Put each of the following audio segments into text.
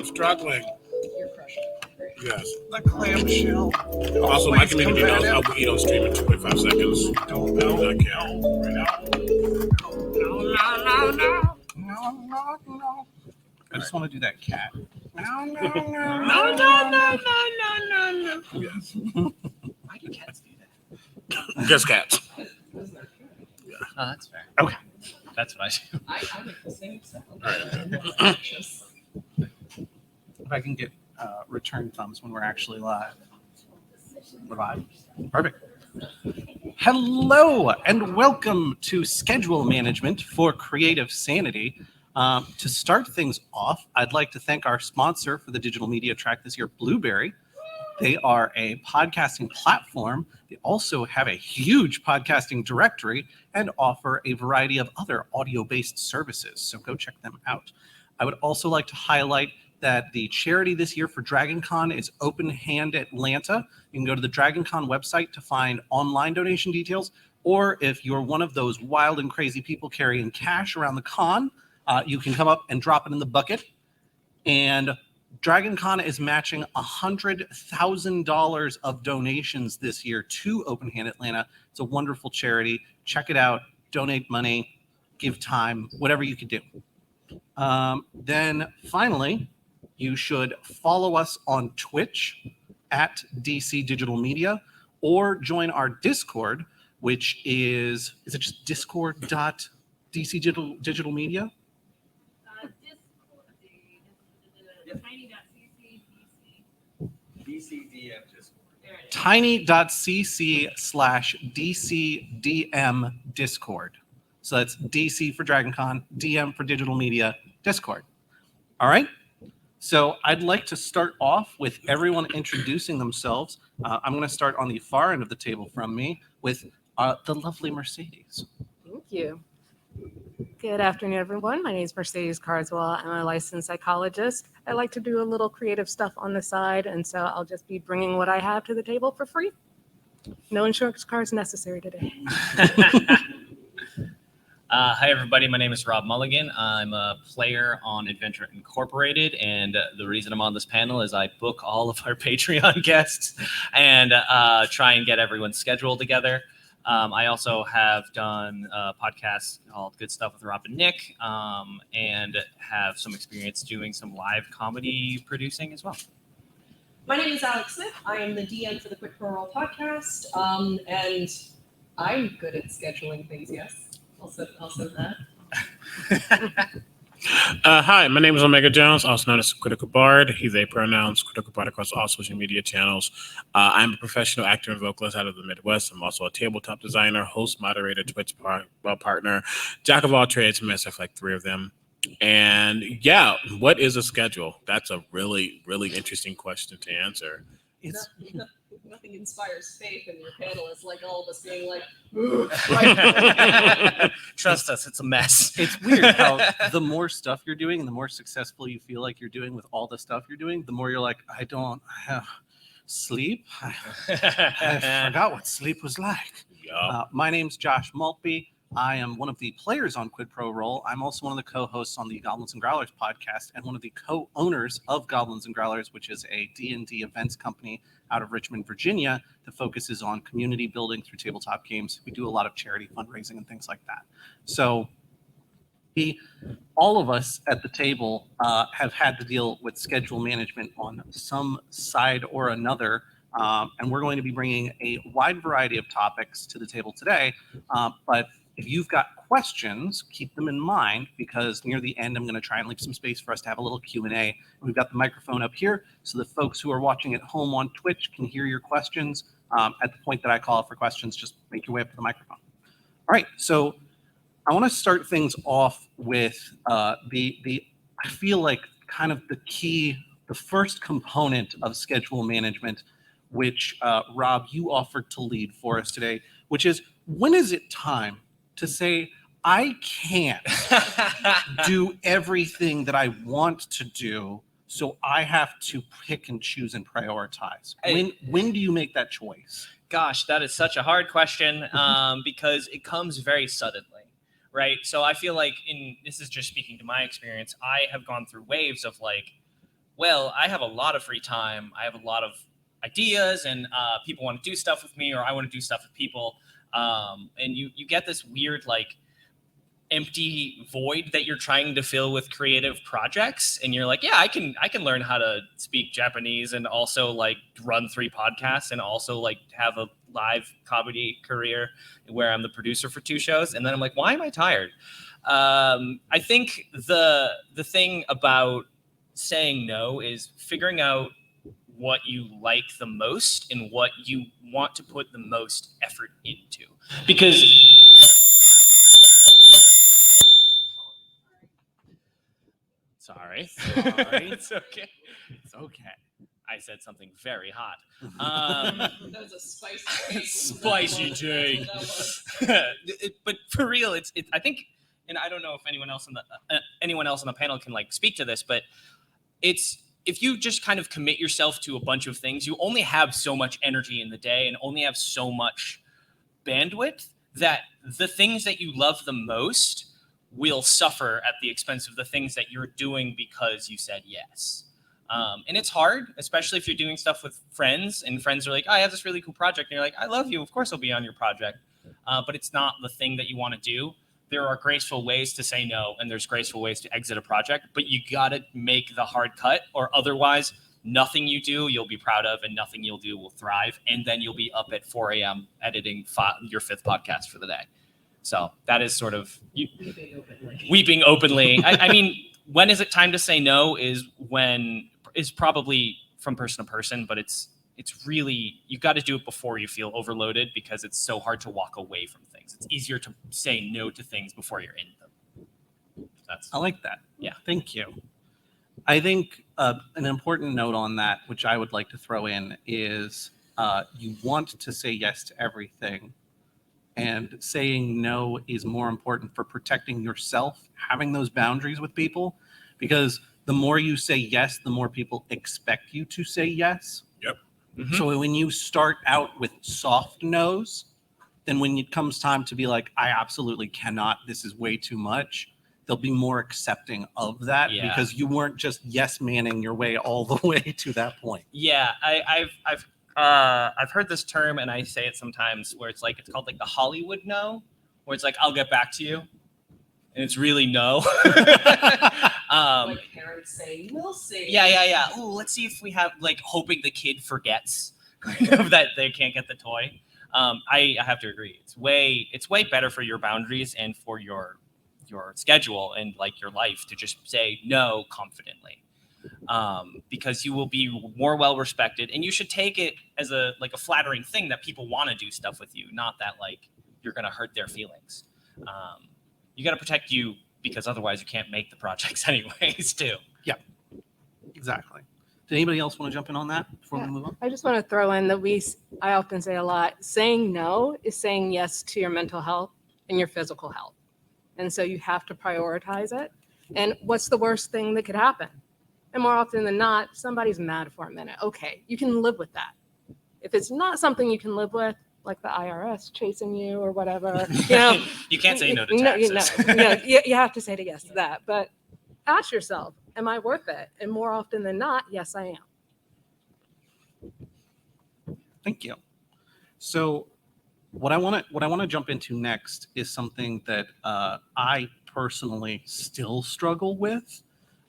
I'm struggling. You're crushing it. Yes. The clamshell. Also, my community knows I will eat on stream in 2.5 seconds. Don't No, know. I can't. No. I just want to do that cat. No. Yes. Why do cats do that? Just cats. Oh, that's fair. Okay. That's what I do. I make the same sound. If I can get return thumbs when we're actually live. We're live. Perfect. Hello and welcome to Schedule Management for Creative Sanity. To start things off, I'd like to thank our sponsor for the digital media track this year, Blueberry. They are a podcasting platform. They also have a huge podcasting directory and offer a variety of other audio-based services. So go check them out. I would also like to highlight that the charity this year for DragonCon is Open Hand Atlanta. You can go to the DragonCon website to find online donation details, or if you're one of those wild and crazy people carrying cash around the con, you can come up and drop it in the bucket. And DragonCon is matching $100,000 of donations this year to Open Hand Atlanta. It's a wonderful charity. Check it out. Donate money, give time, whatever you can do. Then finally, you should follow us on Twitch at DC Digital Media, or join our Discord, which is it just discord.dc digital media? DCDM Discord. tiny.cc/DCDM Discord. So that's DC for DragonCon, DM for Digital Media, Discord. All right. So I'd like to start off with everyone introducing themselves. I'm going to start on the far end of the table from me with the lovely Mercedes. Thank you. Good afternoon, everyone. My name is Mercedes Carswell. I'm a licensed psychologist. I like to do a little creative stuff on the side, and so I'll just be bringing what I have to the table for free. No insurance cards necessary today. Hi, everybody. My name is Rob Mulligan. I'm a player on Adventure Incorporated, and the reason I'm on this panel is I book all of our Patreon guests and try and get everyone's schedule together. I also have done podcasts called Good Stuff with Rob and Nick, and have some experience doing some live comedy producing as well. My name is Alex Smith. I am the DM for the Quick Pro Roll podcast, and I'm good at scheduling things, yes. Also that. Hi, my name is Omega Jones, also known as Critical Bard. He's a pronouns Critical Bard across all social media channels. I'm a professional actor and vocalist out of the Midwest. I'm also a tabletop designer, host, moderator, Twitch partner, jack of all trades, master of like 3 of them. And yeah, what is a schedule? That's a really, really interesting question to answer. Nothing inspires faith in your panelists like all of us being like, Trust us, it's a mess. It's weird how the more stuff you're doing and the more successful you feel like you're doing with all the stuff you're doing, the more you're like, I don't have sleep. I forgot what sleep was like. Yeah. My name's Josh Maltby. I am one of the players on Quid Pro Roll. I'm also one of the co-hosts on the Goblins and Growlers podcast and one of the co-owners of Goblins and Growlers, which is a D&D events company out of Richmond, Virginia, that focuses on community building through tabletop games. We do a lot of charity fundraising and things like that. So all of us at the table have had to deal with schedule management on some side or another. And we're going to be bringing a wide variety of topics to the table today. But if you've got questions, keep them in mind, because near the end, I'm going to try and leave some space for us to have a little Q&A. We've got the microphone up here, so the folks who are watching at home on Twitch can hear your questions. At the point that I call for questions, just make your way up to the microphone. All right, so I want to start things off with I feel like kind of the first component of schedule management, which Rob, you offered to lead for us today, which is, when is it time to say, I can't do everything that I want to do, so I have to pick and choose and prioritize? When do you make that choice? Gosh, that is such a hard question because it comes very suddenly, right? So I feel like, this is just speaking to my experience, I have gone through waves of like, well, I have a lot of free time. I have a lot of ideas, and people want to do stuff with me, or I want to do stuff with people. And you get this weird like empty void that you're trying to fill with creative projects, and you're like, yeah, I can learn how to speak Japanese and also like run 3 podcasts and also like have a live comedy career where I'm the producer for 2 shows. And then I'm like, why am I tired? I think the thing about saying no is figuring out what you like the most and what you want to put the most effort into, because Sorry. It's okay. It's okay. I said something very hot. That was a spicy take. Spicy take. That was. But for real, it's I think, and I don't know if anyone else on the panel can like speak to this, but it's if you just kind of commit yourself to a bunch of things, you only have so much energy in the day and only have so much bandwidth that the things that you love the most will suffer at the expense of the things that you're doing because you said yes. And it's hard, especially if you're doing stuff with friends and friends are like, oh, I have this really cool project. And you're like, I love you. Of course I'll be on your project. But it's not the thing that you want to do. There are graceful ways to say no, and there's graceful ways to exit a project, but you got to make the hard cut, or otherwise nothing you do you'll be proud of and nothing you'll do will thrive. And then you'll be up at 4 a.m. editing your 5th podcast for the day. So that is sort of weeping openly. I mean, when is it time to say no is probably from person to person, but it's really, you got to do it before you feel overloaded because it's so hard to walk away from things. It's easier to say no to things before you're in them. I like that. Yeah. Thank you. I think an important note on that, which I would like to throw in, is you want to say yes to everything. And saying no is more important for protecting yourself, having those boundaries with people, because the more you say yes, the more people expect you to say yes. Yep. Mm-hmm. So when you start out with soft no's, then when it comes time to be like, I absolutely cannot, this is way too much, they'll be more accepting of that because you weren't just yes manning your way all the way to that point. Yeah, I've heard this term, and I say it sometimes, where it's called like the Hollywood no, where it's like, I'll get back to you, and it's really no. Like parents saying, we'll see. Yeah. Ooh, let's see if we have, like, hoping the kid forgets that they can't get the toy. I have to agree. It's way better for your boundaries and for your schedule and like your life to just say no confidently. Because you will be more well respected, and you should take it as a flattering thing that people want to do stuff with you, not that like you're going to hurt their feelings. You got to protect you, because otherwise you can't make the projects anyways too. Yeah, exactly. Did anybody else want to jump in on that before we move on? I just want to throw in that I often say a lot, saying no is saying yes to your mental health and your physical health. And so you have to prioritize it. And what's the worst thing that could happen? And more often than not, somebody's mad for a minute. Okay, you can live with that. If it's not something you can live with, like the IRS chasing you or whatever, you can't say no to taxes. You have to say yes to that. But ask yourself, am I worth it? And more often than not, yes, I am. Thank you. So what I want to jump into next is something that I personally still struggle with.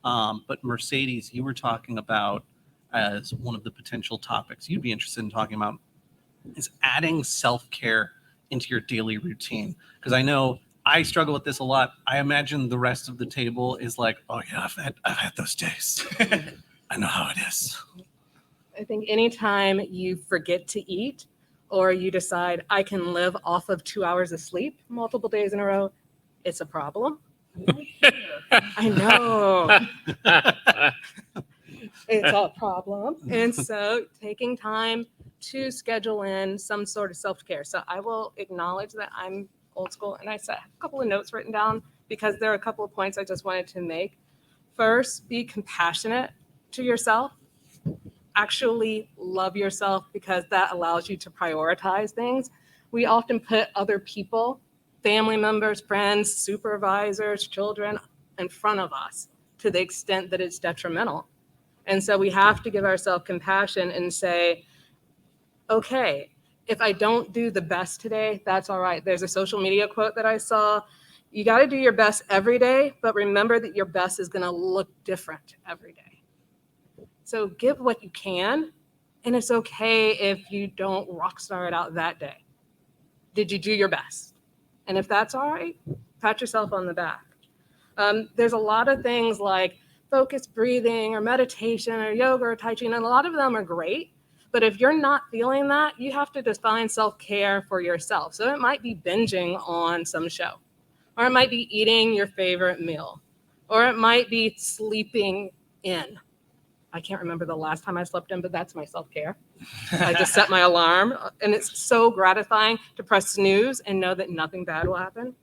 But Mercedes, you were talking about as one of the potential topics you'd be interested in talking about is adding self-care into your daily routine. Because I know I struggle with this a lot. I imagine the rest of the table is like, oh yeah, I've had those days. I know how it is. I think anytime you forget to eat or you decide I can live off of 2 hours of sleep multiple days in a row, it's a problem. I know. It's a problem. And so taking time to schedule in some sort of self-care. So I will acknowledge that I'm old school, and I set a couple of notes written down because there are a couple of points I just wanted to make. First, be compassionate to yourself. Actually love yourself, because that allows you to prioritize things. We often put other people, family members, friends, supervisors, children in front of us to the extent that it's detrimental. And so we have to give ourselves compassion and say, okay, if I don't do the best today, that's all right. There's a social media quote that I saw. You got to do your best every day, but remember that your best is going to look different every day. So give what you can, and it's okay if you don't rock star it out that day. Did you do your best? And if that's all right, pat yourself on the back. There's a lot of things like focused breathing or meditation or yoga or Tai Chi, and a lot of them are great. But if you're not feeling that, you have to define self-care for yourself. So it might be binging on some show, or it might be eating your favorite meal, or it might be sleeping in. I can't remember the last time I slept in, but that's my self-care. I just set my alarm, and it's so gratifying to press snooze and know that nothing bad will happen.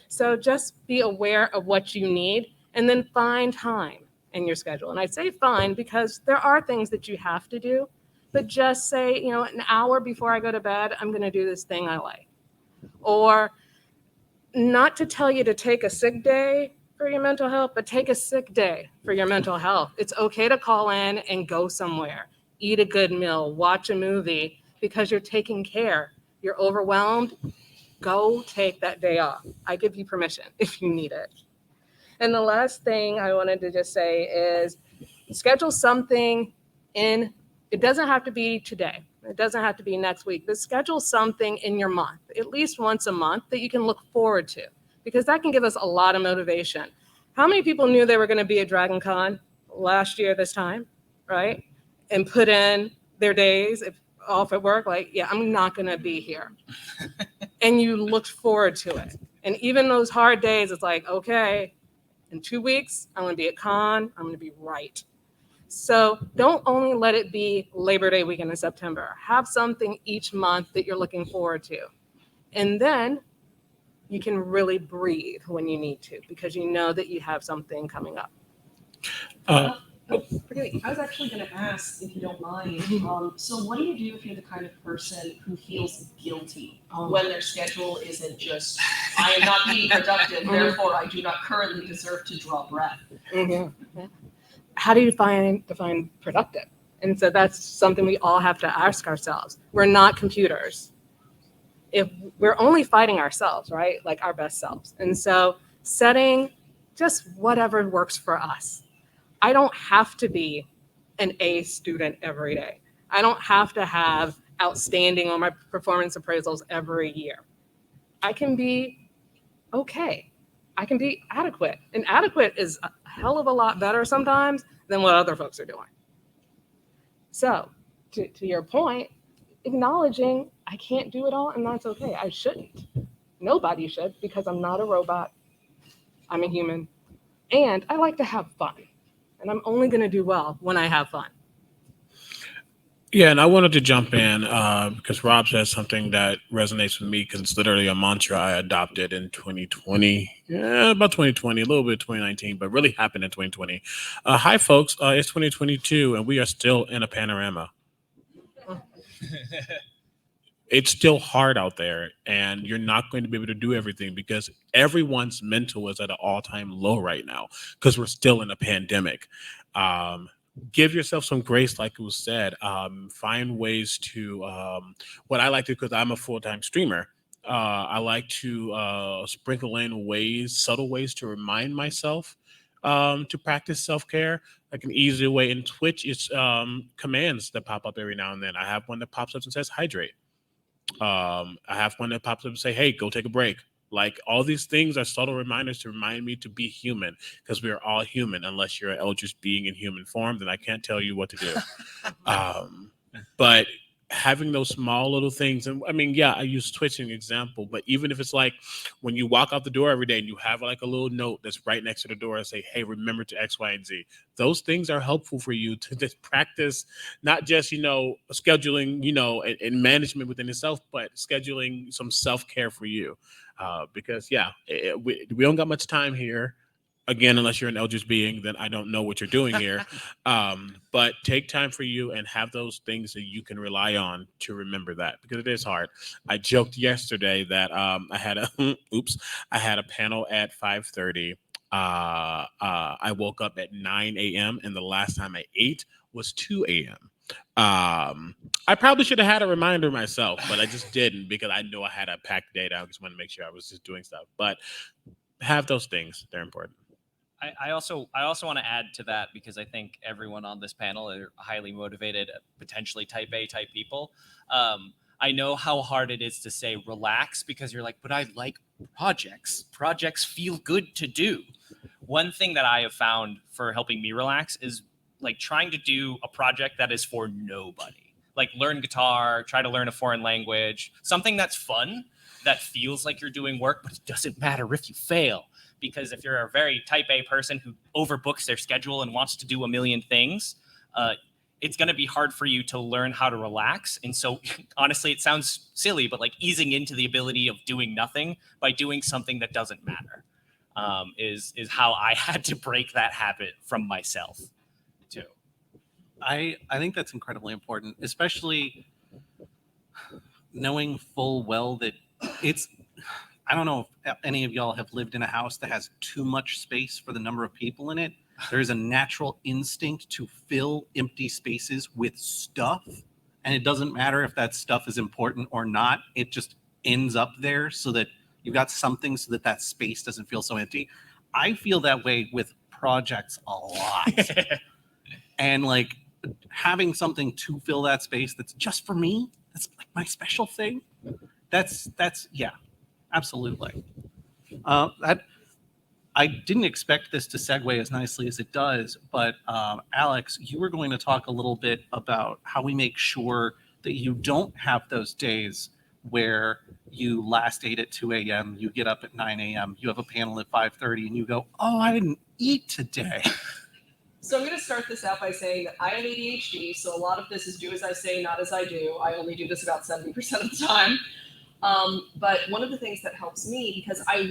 So just be aware of what you need and then find time in your schedule. And I say find because there are things that you have to do, but just say, an hour before I go to bed, I'm going to do this thing I like. Or not to tell you to take a sick day for your mental health, but take a sick day for your mental health. It's okay to call in and go somewhere, eat a good meal, watch a movie, because you're taking care. You're overwhelmed. Go take that day off. I give you permission if you need it. And the last thing I wanted to just say is schedule something in. It doesn't have to be today. It doesn't have to be next week, but schedule something in your month, at least once a month, that you can look forward to, because that can give us a lot of motivation. How many people knew they were going to be at DragonCon last year this time, right? And put in their days off at work, like, yeah, I'm not going to be here. And you looked forward to it. And even those hard days, it's like, okay, in 2 weeks, I'm going to be at con. I'm going to be right. So don't only let it be Labor Day weekend in September. Have something each month that you're looking forward to. And then you can really breathe when you need to, because you know that you have something coming up. Forgive me. I was actually going to ask, if you don't mind. So, what do you do if you're the kind of person who feels guilty when their schedule isn't just, I am not being productive, therefore I do not currently deserve to draw breath? Mm-hmm. How do you define productive? And so that's something we all have to ask ourselves. We're not computers. If we're only fighting ourselves, right? Like our best selves. And so setting just whatever works for us. I don't have to be an A student every day. I don't have to have outstanding on my performance appraisals every year. I can be okay. I can be adequate. And adequate is a hell of a lot better sometimes than what other folks are doing. So to your point, acknowledging I can't do it all, and that's okay. I shouldn't. Nobody should, because I'm not a robot. I'm a human. And I like to have fun. And I'm only going to do well when I have fun. Yeah, and I wanted to jump in because Rob said something that resonates with me, because it's literally a mantra I adopted in 2020, about 2020, a little bit 2019, but really happened in 2020. Hi, folks. It's 2022, and we are still in a panorama. It's still hard out there, and you're not going to be able to do everything because everyone's mental is at an all-time low right now because we're still in a pandemic. Give yourself some grace, like it was said. Find ways to what I like to, because I'm a full-time streamer. I like to sprinkle in subtle ways to remind myself to practice self-care. Like an easy way in Twitch is commands that pop up every now and then. I have one that pops up and says hydrate. I have one that pops up and say, hey, go take a break. Like, all these things are subtle reminders to remind me to be human, because we are all human. Unless you're an eldritch being in human form, then I can't tell you what to do. But having those small little things, and I mean, yeah, I use Twitch as an example, but even if it's like when you walk out the door every day and you have like a little note that's right next to the door and say, hey, remember to X, Y, and Z. Those things are helpful for you to just practice, not just, scheduling, and management within itself, but scheduling some self-care for you. Because we don't got much time here. Again, unless you're an eldritch being, then I don't know what you're doing here. But take time for you and have those things that you can rely on to remember that, because it is hard. I joked yesterday that I had a panel at 5:30. I woke up at 9 a.m. and the last time I ate was 2 a.m. I probably should have had a reminder myself, but I just didn't because I know I had a packed day. I just wanted to make sure I was just doing stuff. But have those things; they're important. I also want to add to that because I think everyone on this panel are highly motivated, potentially type A type people. I know how hard it is to say relax because you're like, but I like projects. Projects feel good to do. One thing that I have found for helping me relax is like trying to do a project that is for nobody. Like learn guitar, try to learn a foreign language, something that's fun, that feels like you're doing work, but it doesn't matter if you fail. Because if you're a very type A person who overbooks their schedule and wants to do a million things, it's going to be hard for you to learn how to relax. And so honestly, it sounds silly, but like easing into the ability of doing nothing by doing something that doesn't matter is how I had to break that habit from myself too. I think that's incredibly important, especially knowing full well that it's, I don't know if any of y'all have lived in a house that has too much space for the number of people in it. There's a natural instinct to fill empty spaces with stuff. And it doesn't matter if that stuff is important or not. It just ends up there so that you got something so that that space doesn't feel so empty. I feel that way with projects a lot. And like having something to fill that space that's just for me, that's like my special thing. That's yeah. Absolutely. I didn't expect this to segue as nicely as it does, but Alex, you were going to talk a little bit about how we make sure that you don't have those days where you last ate at 2 a.m., you get up at 9 a.m., you have a panel at 5:30, and you go, oh, I didn't eat today. So I'm going to start this out by saying that I have ADHD, so a lot of this is do as I say, not as I do. I only do this about 70% of the time. But one of the things that helps me, because I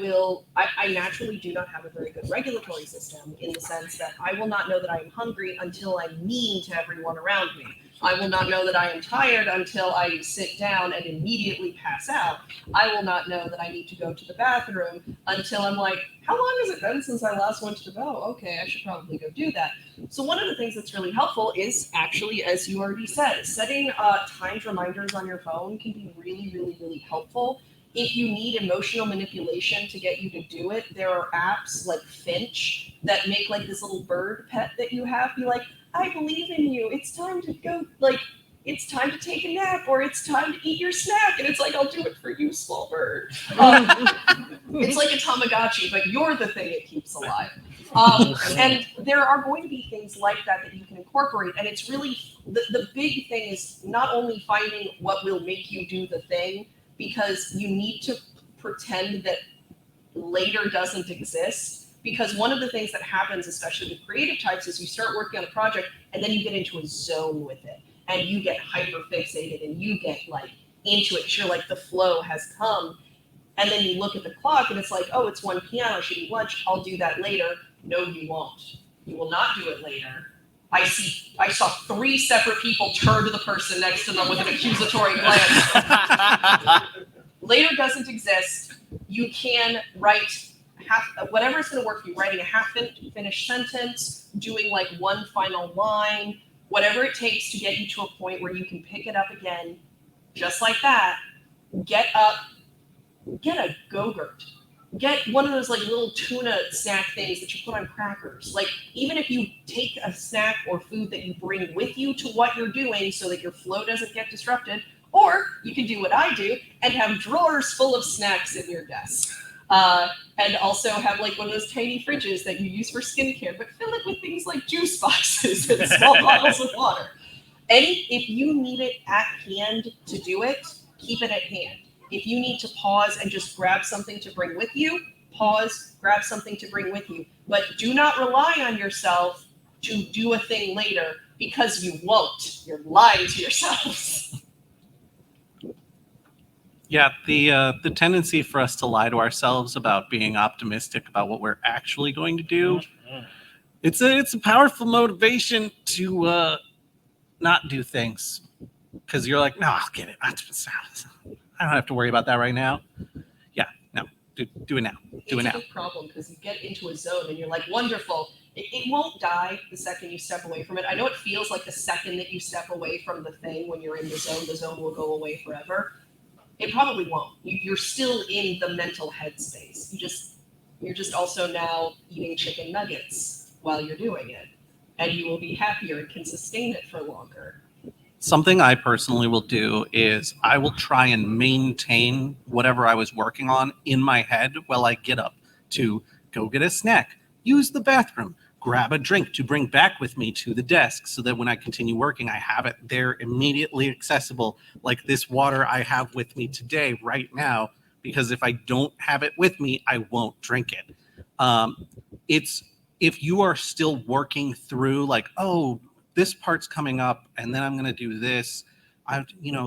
naturally do not have a very good regulatory system in the sense that I will not know that I am hungry until I'm mean to everyone around me. I will not know that I am tired until I sit down and immediately pass out. I will not know that I need to go to the bathroom until I'm like, how long has it been since I last went to the okay, I should probably go do that. So one of the things that's really helpful is actually, as you already said, setting timed reminders on your phone can be really, really, really helpful. If you need emotional manipulation to get you to do it, there are apps like Finch that make like this little bird pet that you have be like, I believe in you. It's time to go, like, it's time to take a nap or it's time to eat your snack. And it's like, I'll do it for you, small bird. It's like a Tamagotchi, but you're the thing it keeps alive. And there are going to be things like that that you can incorporate. And it's really, the big thing is not only finding what will make you do the thing, because you need to pretend that later doesn't exist. Because one of the things that happens, especially with creative types, is you start working on a project and then you get into a zone with it and you get hyper fixated and you get like into it. You're like, the flow has come. And then you look at the clock and it's like, oh, it's 1 p.m. I should eat lunch. I'll do that later. No, you won't. You will not do it later. I saw 3 separate people turn to the person next to them with an accusatory glance. Later doesn't exist. You can write whatever is going to work for you, writing a half-finished sentence, doing like one final line, whatever it takes to get you to a point where you can pick it up again, just like that. Get up, get a Go-Gurt. Get one of those like little tuna snack things that you put on crackers. Like even if you take a snack or food that you bring with you to what you're doing so that your flow doesn't get disrupted, or you can do what I do and have drawers full of snacks in your desk. And also have like one of those tiny fridges that you use for skincare, but fill it with things like juice boxes and small bottles of water. If you need it at hand to do it, keep it at hand. If you need to pause and just grab something to bring with you, pause, grab something to bring with you. But do not rely on yourself to do a thing later because you won't. You're lying to yourselves. Yeah, the tendency for us to lie to ourselves about being optimistic about what we're actually going to do, it's a powerful motivation to not do things. Because you're like, no, I'll get it. I don't have to worry about that right now. Yeah, no, Do it now. Do it It's now. a big problem because you get into a zone and you're like, wonderful. It won't die the second you step away from it. I know it feels like the second that you step away from the thing when you're in the zone will go away forever. It probably won't. You're still in the mental headspace. You're just also now eating chicken nuggets while you're doing it. And you will be happier and can sustain it for longer. Something I personally will do is I will try and maintain whatever I was working on in my head while I get up to go get a snack, use the bathroom, grab a drink to bring back with me to the desk so that when I continue working, I have it there immediately accessible, like this water I have with me today, right now, because if I don't have it with me, I won't drink it. It's if you are still working through like, oh, this part's coming up and then I'm going to do this.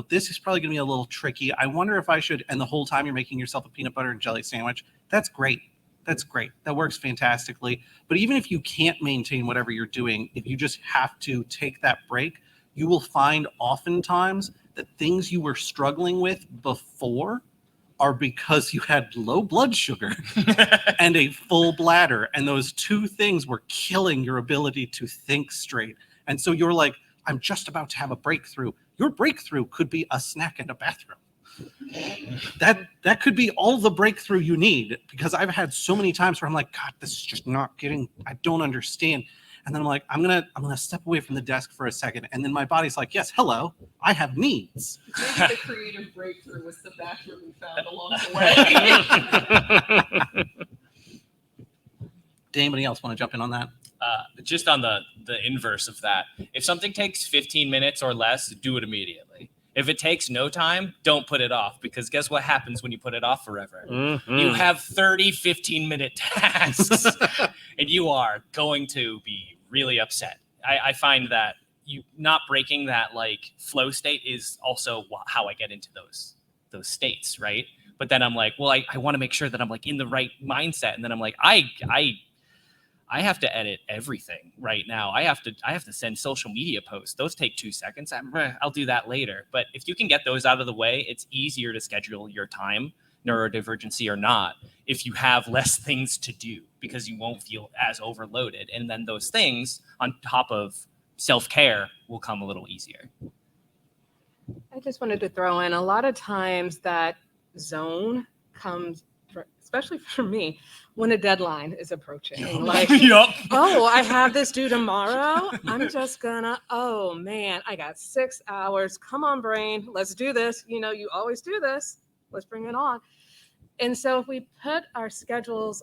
This is probably going to be a little tricky. I wonder if I should, and the whole time you're making yourself a peanut butter and jelly sandwich. That's great. That's great. That works fantastically. But even if you can't maintain whatever you're doing, if you just have to take that break, you will find oftentimes that things you were struggling with before are because you had low blood sugar and a full bladder. And those two things were killing your ability to think straight. And so you're like, I'm just about to have a breakthrough. Your breakthrough could be a snack in a bathroom. That could be all the breakthrough you need, because I've had so many times where I'm like, God, this is just not getting, I don't understand. And then I'm like, I'm gonna step away from the desk for a second. And then my body's like, yes, hello, I have needs. Maybe the creative breakthrough was the bathroom we found along the way. Did anybody else want to jump in on that? Just on the inverse of that, if something takes 15 minutes or less, do it immediately. If it takes no time, don't put it off, because guess what happens when you put it off forever? Mm-hmm. You have 30 15-minute tasks and you are going to be really upset. I find that you not breaking that like flow state is also how I get into those states, right? But then I'm like, well, I want to make sure that I'm like in the right mindset, and then I'm like, I have to edit everything right now. I have to send social media posts. Those take 2 seconds. I'll do that later. But if you can get those out of the way, it's easier to schedule your time, neurodivergency or not, if you have less things to do, because you won't feel as overloaded. And then those things on top of self-care will come a little easier. I just wanted to throw in, a lot of times that zone comes, especially for me, when a deadline is approaching. Like, Yep. oh, I have this due tomorrow. I'm just gonna, oh man, I got 6 hours. Come on, brain, let's do this. You always do this. Let's bring it on. And so if we put our schedules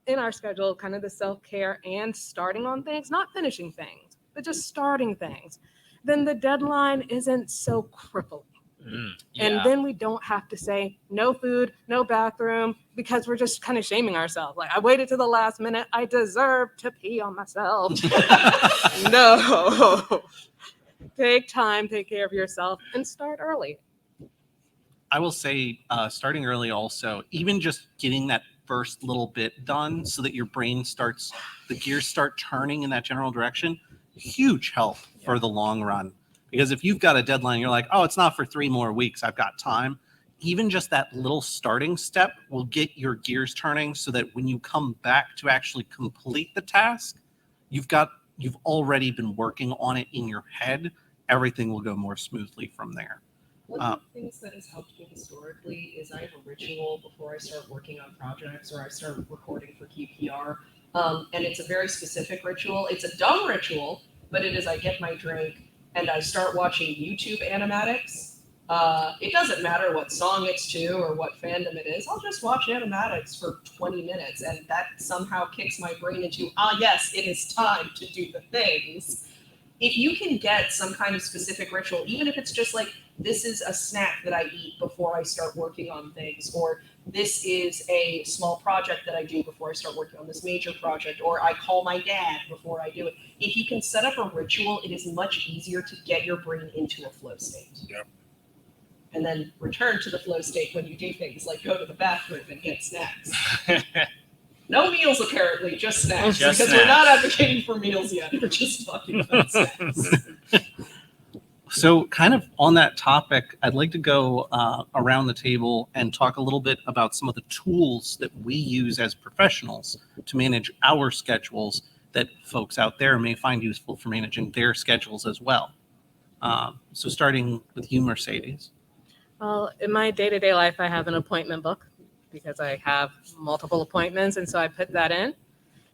in our schedule, kind of the self-care and starting on things, not finishing things, but just starting things, then the deadline isn't so crippling. And then we don't have to say no food, no bathroom, because we're just kind of shaming ourselves. Like, I waited to the last minute. I deserve to pee on myself. No. Take time, take care of yourself, and start early. I will say starting early also, even just getting that first little bit done so that your brain the gears start turning in that general direction, huge help for the long run. Because if you've got a deadline, you're like, oh, it's not for 3 more weeks, I've got time. Even just that little starting step will get your gears turning so that when you come back to actually complete the task, you've already been working on it in your head. Everything will go more smoothly from there. One of the things that has helped me historically is I have a ritual before I start working on projects or I start recording for QPR. And it's a very specific ritual. It's a dumb ritual, but it is, I get my drink and I start watching YouTube animatics. It doesn't matter what song it's to or what fandom it is. I'll just watch animatics for 20 minutes, and that somehow kicks my brain into, yes, it is time to do the things. If you can get some kind of specific ritual, even if it's just like, this is a snack that I eat before I start working on things, or this is a small project that I do before I start working on this major project, or I call my dad before I do it. If you can set up a ritual, it is much easier to get your brain into a flow state. Yep. And then return to the flow state when you do things like go to the bathroom and get snacks. No meals, apparently, just snacks. Just because snacks. We're not advocating for meals yet. We're just talking about snacks. So kind of on that topic, I'd like to go around the table and talk a little bit about some of the tools that we use as professionals to manage our schedules that folks out there may find useful for managing their schedules as well. So starting with you, Mercedes. Well, in my day-to-day life, I have an appointment book because I have multiple appointments, and so I put that in.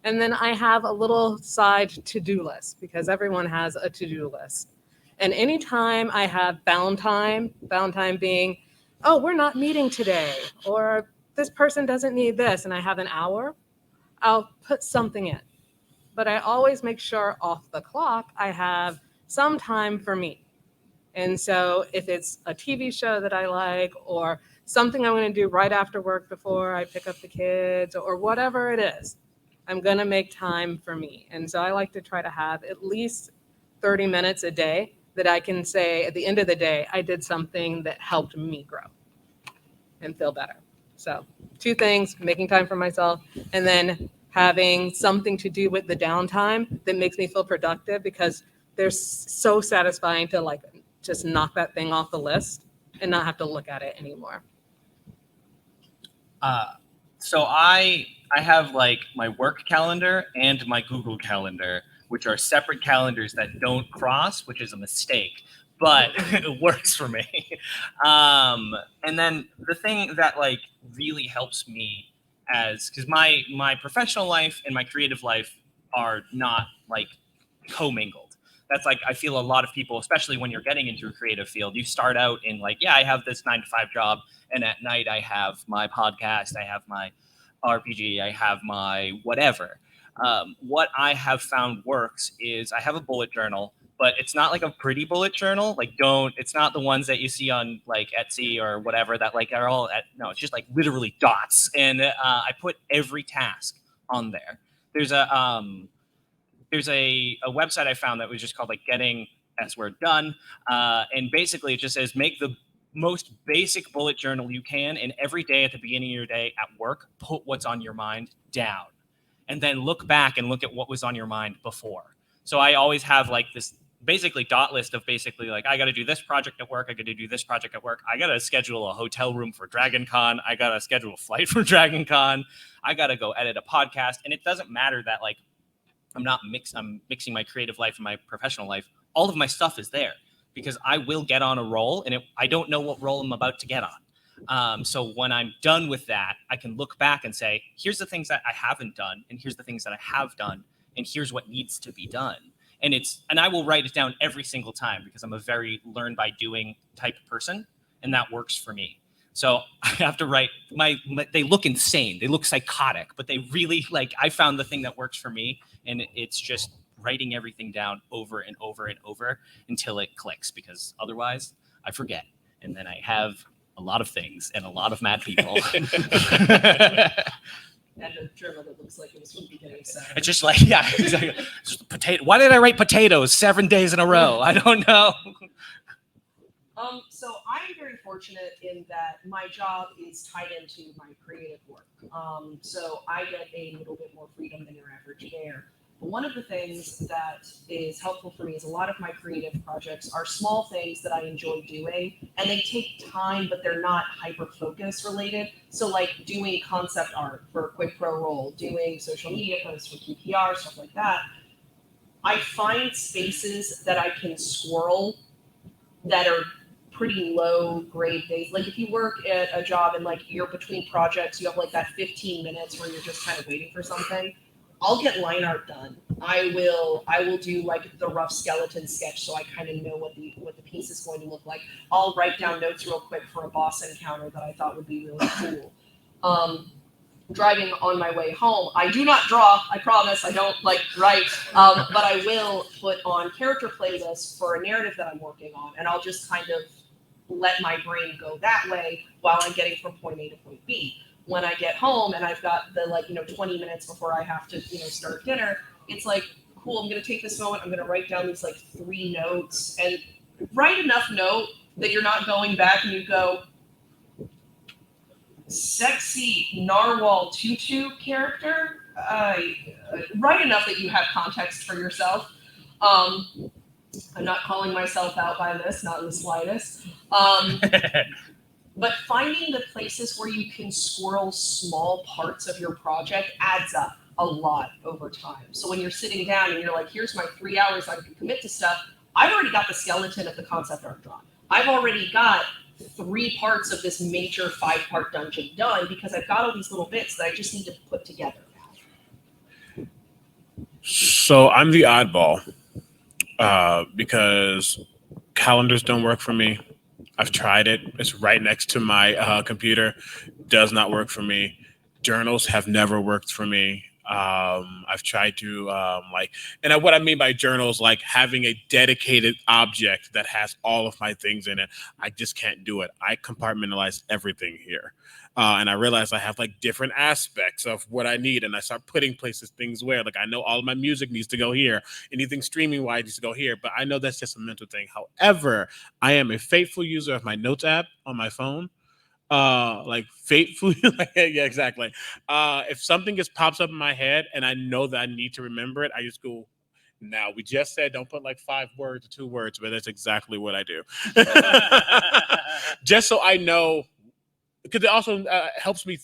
And then I have a little side to-do list because everyone has a to-do list. And anytime I have downtime being, oh, we're not meeting today, or this person doesn't need this, and I have an hour, I'll put something in. But I always make sure off the clock I have some time for me. And so if it's a TV show that I like, or something I'm going to do right after work before I pick up the kids, or whatever it is, I'm going to make time for me. And so I like to try to have at least 30 minutes a day that I can say at the end of the day, I did something that helped me grow and feel better. So 2 things, making time for myself, and then having something to do with the downtime that makes me feel productive, because they're so satisfying to like just knock that thing off the list and not have to look at it anymore. So I have like my work calendar and my Google calendar, which are separate calendars that don't cross, which is a mistake, but it works for me. And then the thing that like really helps me because my professional life and my creative life are not like commingled. That's like, I feel a lot of people, especially when you're getting into a creative field, you start out in like, yeah, I have this 9-to-5 job, and at night I have my podcast, I have my RPG, I have my whatever. What I have found works is I have a bullet journal, but it's not like a pretty bullet journal. Like it's not the ones that you see on like Etsy or whatever that like are all no, it's just like literally dots. And I put every task on there. There's a website I found that was just called like Getting S Word Done. And basically it just says, make the most basic bullet journal you can. And every day at the beginning of your day at work, put what's on your mind down. And then look back and look at what was on your mind before. So I always have like this basically dot list of basically like, I got to do this project at work. I got to do this project at work. I got to schedule a hotel room for DragonCon. I got to schedule a flight for DragonCon. I got to go edit a podcast. And it doesn't matter that like, I'm mixing my creative life and my professional life. All of my stuff is there because I will get on a roll, and I don't know what roll I'm about to get on. So when I'm done with that, I can look back and say, here's the things that I haven't done, and here's the things that I have done, and here's what needs to be done. And I will write it down every single time because I'm a very learn by doing type of person, and that works for me. So I have to write they look insane. They look psychotic, but they really like, I found the thing that works for me, and it's just writing everything down over and over and over until it clicks, because otherwise I forget. And then I have a lot of things and a lot of mad people. And a journal that looks like it was from the beginning of Saturday. It's just like, yeah, exactly. Just potato. Why did I write potatoes 7 days in a row? I don't know. So I'm very fortunate in that my job is tied into my creative work. So I get a little bit more freedom than your average bear. But one of the things that is helpful for me is a lot of my creative projects are small things that I enjoy doing, and they take time, but they're not hyper-focus related. So like doing concept art for a quick pro roll, doing social media posts for QPR, stuff like that. I find spaces that I can squirrel that are pretty low grade days. Like if you work at a job and like you're between projects, you have like that 15 minutes where you're just kind of waiting for something. I'll get line art done. I will do like the rough skeleton sketch so I kind of know what the piece is going to look like. I'll write down notes real quick for a boss encounter that I thought would be really cool. Driving on my way home, I do not draw, I promise, I don't like write, but I will put on character playlists for a narrative that I'm working on, and I'll just kind of let my brain go that way while I'm getting from point A to point B. When I get home and I've got the 20 minutes before I have to start dinner, it's like, cool, I'm gonna take this moment, I'm gonna write down these like 3 notes, and write enough note that you're not going back and you go, sexy narwhal tutu character, write enough that you have context for yourself. I'm not calling myself out by this, not in the slightest. But finding the places where you can squirrel small parts of your project adds up a lot over time. So when you're sitting down and you're like, here's my 3 hours I can commit to stuff, I've already got the skeleton of the concept art drawn. I've already got 3 parts of this major 5-part dungeon done because I've got all these little bits that I just need to put together now. So I'm the oddball because calendars don't work for me. I've tried it. It's right next to my computer. Does not work for me. Journals have never worked for me. I've tried to what I mean by journals, like having a dedicated object that has all of my things in it. I just can't do it. I compartmentalize everything here. And I realize I have like different aspects of what I need. And I start putting places things where, like, I know all of my music needs to go here. Anything streaming wise needs to go here. But I know that's just a mental thing. However, I am a faithful user of my notes app on my phone. Like faithfully. Yeah, exactly. If something just pops up in my head and I know that I need to remember it, I just go, now we just said don't put like 5 words or 2 words, but that's exactly what I do. Just so I know, because it also helps me.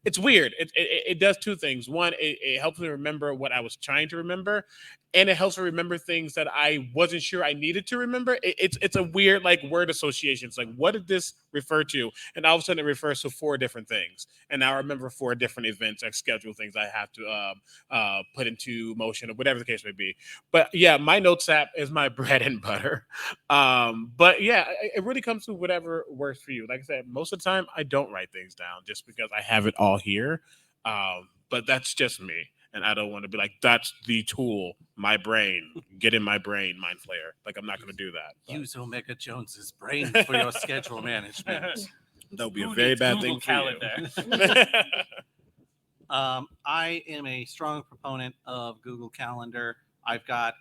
It's weird. It does 2 things. One, it helps me remember what I was trying to remember, and it helps me remember things that I wasn't sure I needed to remember. It's a weird like word association. It's like, what did this refer to? And all of a sudden it refers to 4 different things. And now I remember 4 different events, like schedule things I have to put into motion or whatever the case may be. But yeah, my notes app is my bread and butter. But yeah, it really comes to whatever works for you. Like I said, most of the time I don't write things down just because I have it all here. But that's just me. And I don't want to be like, that's the tool, my brain. Get in my brain, Mind Flayer. Like, I'm not going to do that. But Use Omega Jones's brain for your schedule management. that would be a very bad thing for Calendar. you. I am a strong proponent of Google Calendar. I've got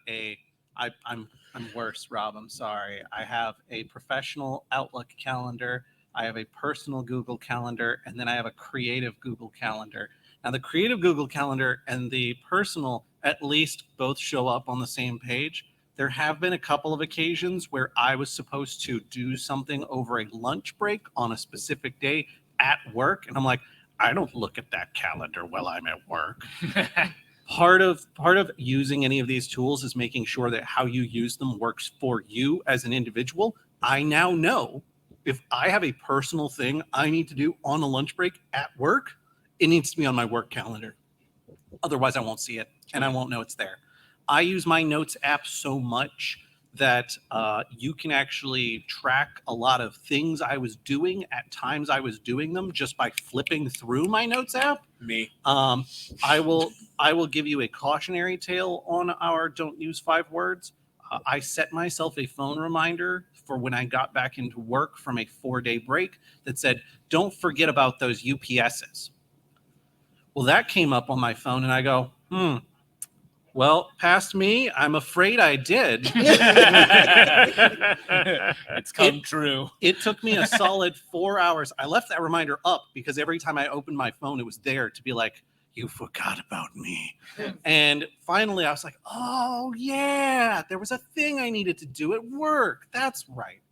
I'm worse, Rob. I'm sorry. I have a professional Outlook calendar. I have a personal Google Calendar, and then I have a creative Google Calendar. Now, the creative Google Calendar and the personal at least both show up on the same page. There have been a couple of occasions where I was supposed to do something over a lunch break on a specific day at work, and I'm like, I don't look at that calendar while I'm at work. Part of using any of these tools is making sure that how you use them works for you as an individual. I now know if I have a personal thing I need to do on a lunch break at work, it needs to be on my work calendar. Otherwise, I won't see it and I won't know it's there. I use my notes app so much that you can actually track a lot of things I was doing at times I was doing them just by flipping through my notes app. Me. I will give you a cautionary tale on our don't use 5 words. I set myself a phone reminder for when I got back into work from a 4-day break that said, don't forget about those UPSs. Well, that came up on my phone and I go, well, past me, I'm afraid I did. It's come true. It took me a solid 4 hours. I left that reminder up because every time I opened my phone, it was there to be like, you forgot about me. And finally, I was like, oh, yeah, there was a thing I needed to do at work. That's right.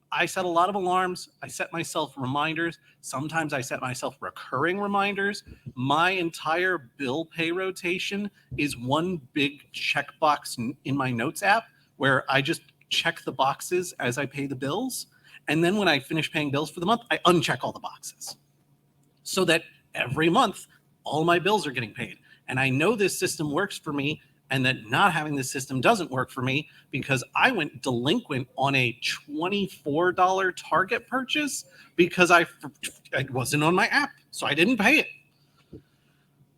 I set a lot of alarms. I set myself reminders. Sometimes I set myself recurring reminders. My entire bill pay rotation is one big checkbox in my notes app where I just check the boxes as I pay the bills. And then when I finish paying bills for the month, I uncheck all the boxes so that every month, all my bills are getting paid. And I know this system works for me and that not having this system doesn't work for me because I went delinquent on a $24 Target purchase because it wasn't on my app, so I didn't pay it.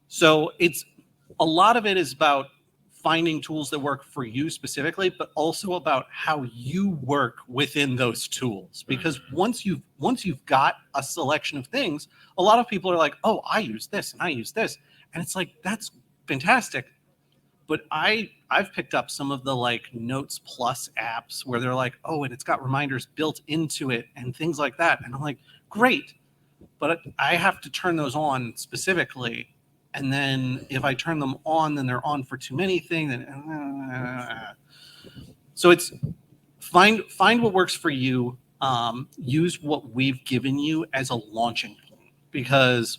So it's a lot of it is about finding tools that work for you specifically, but also about how you work within those tools. Because once you've got a selection of things, a lot of people are like, oh, I use this and I use this. And it's like, that's fantastic. But I've picked up some of the like Notes Plus apps where they're like, oh, and it's got reminders built into it and things like that. And I'm like, great. But I have to turn those on specifically. And then if I turn them on, then they're on for too many things. So it's find what works for you. Use what we've given you as a launching point, because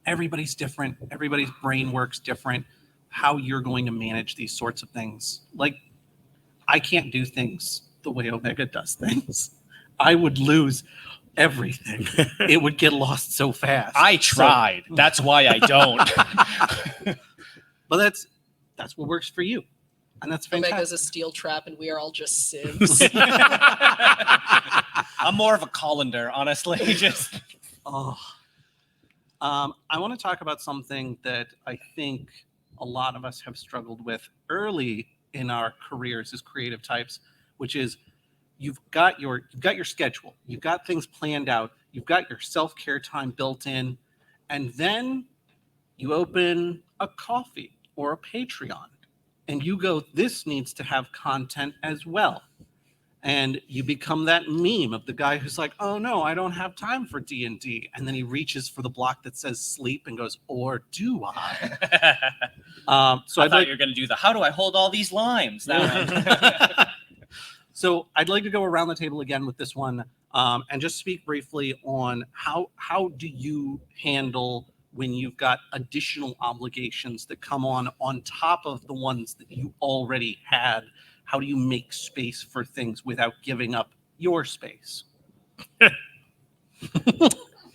everybody's different. Everybody's brain works different. How you're going to manage these sorts of things. Like, I can't do things the way Omega does things. I would lose everything. It would get lost so fast. I tried. That's why I don't. But that's what works for you. And that's fantastic. Omega's a steel trap, and we are all just sieves. I'm more of a colander, honestly. Just Oh. I want to talk about something that I think a lot of us have struggled with early in our careers as creative types, which is you've got your schedule, you've got things planned out, you've got your self-care time built in, and then you open a coffee or a Patreon and you go, this needs to have content as well. And you become that meme of the guy who's like, oh no, I don't have time for D&D. And then he reaches for the block that says sleep and goes, or do I? So I thought you were going to do the, how do I hold all these limes? That one. So I'd like to go around the table again with this one, and just speak briefly on how do you handle when you've got additional obligations that come on top of the ones that you already had. How do you make space for things without giving up your space?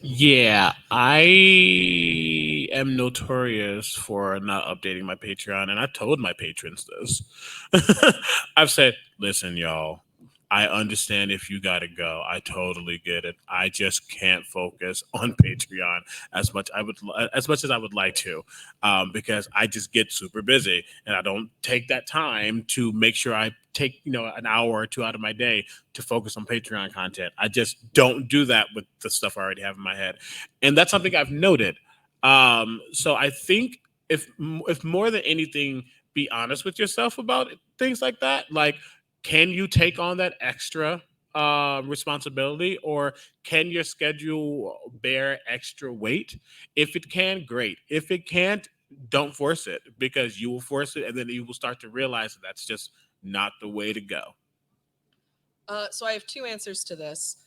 Yeah, I am notorious for not updating my Patreon, and I told my patrons this. I've said, listen, y'all, I understand if you got to go. I totally get it. I just can't focus on Patreon as much as I would like to, because I just get super busy and I don't take that time to make sure I take an hour or two out of my day to focus on Patreon content. I just don't do that with the stuff I already have in my head, and that's something I've noted. So I think if more than anything, be honest with yourself about things like that, like. Can you take on that extra responsibility, or can your schedule bear extra weight? If it can, great. If it can't, don't force it, because you will force it and then you will start to realize that that's just not the way to go. So I have two answers to this.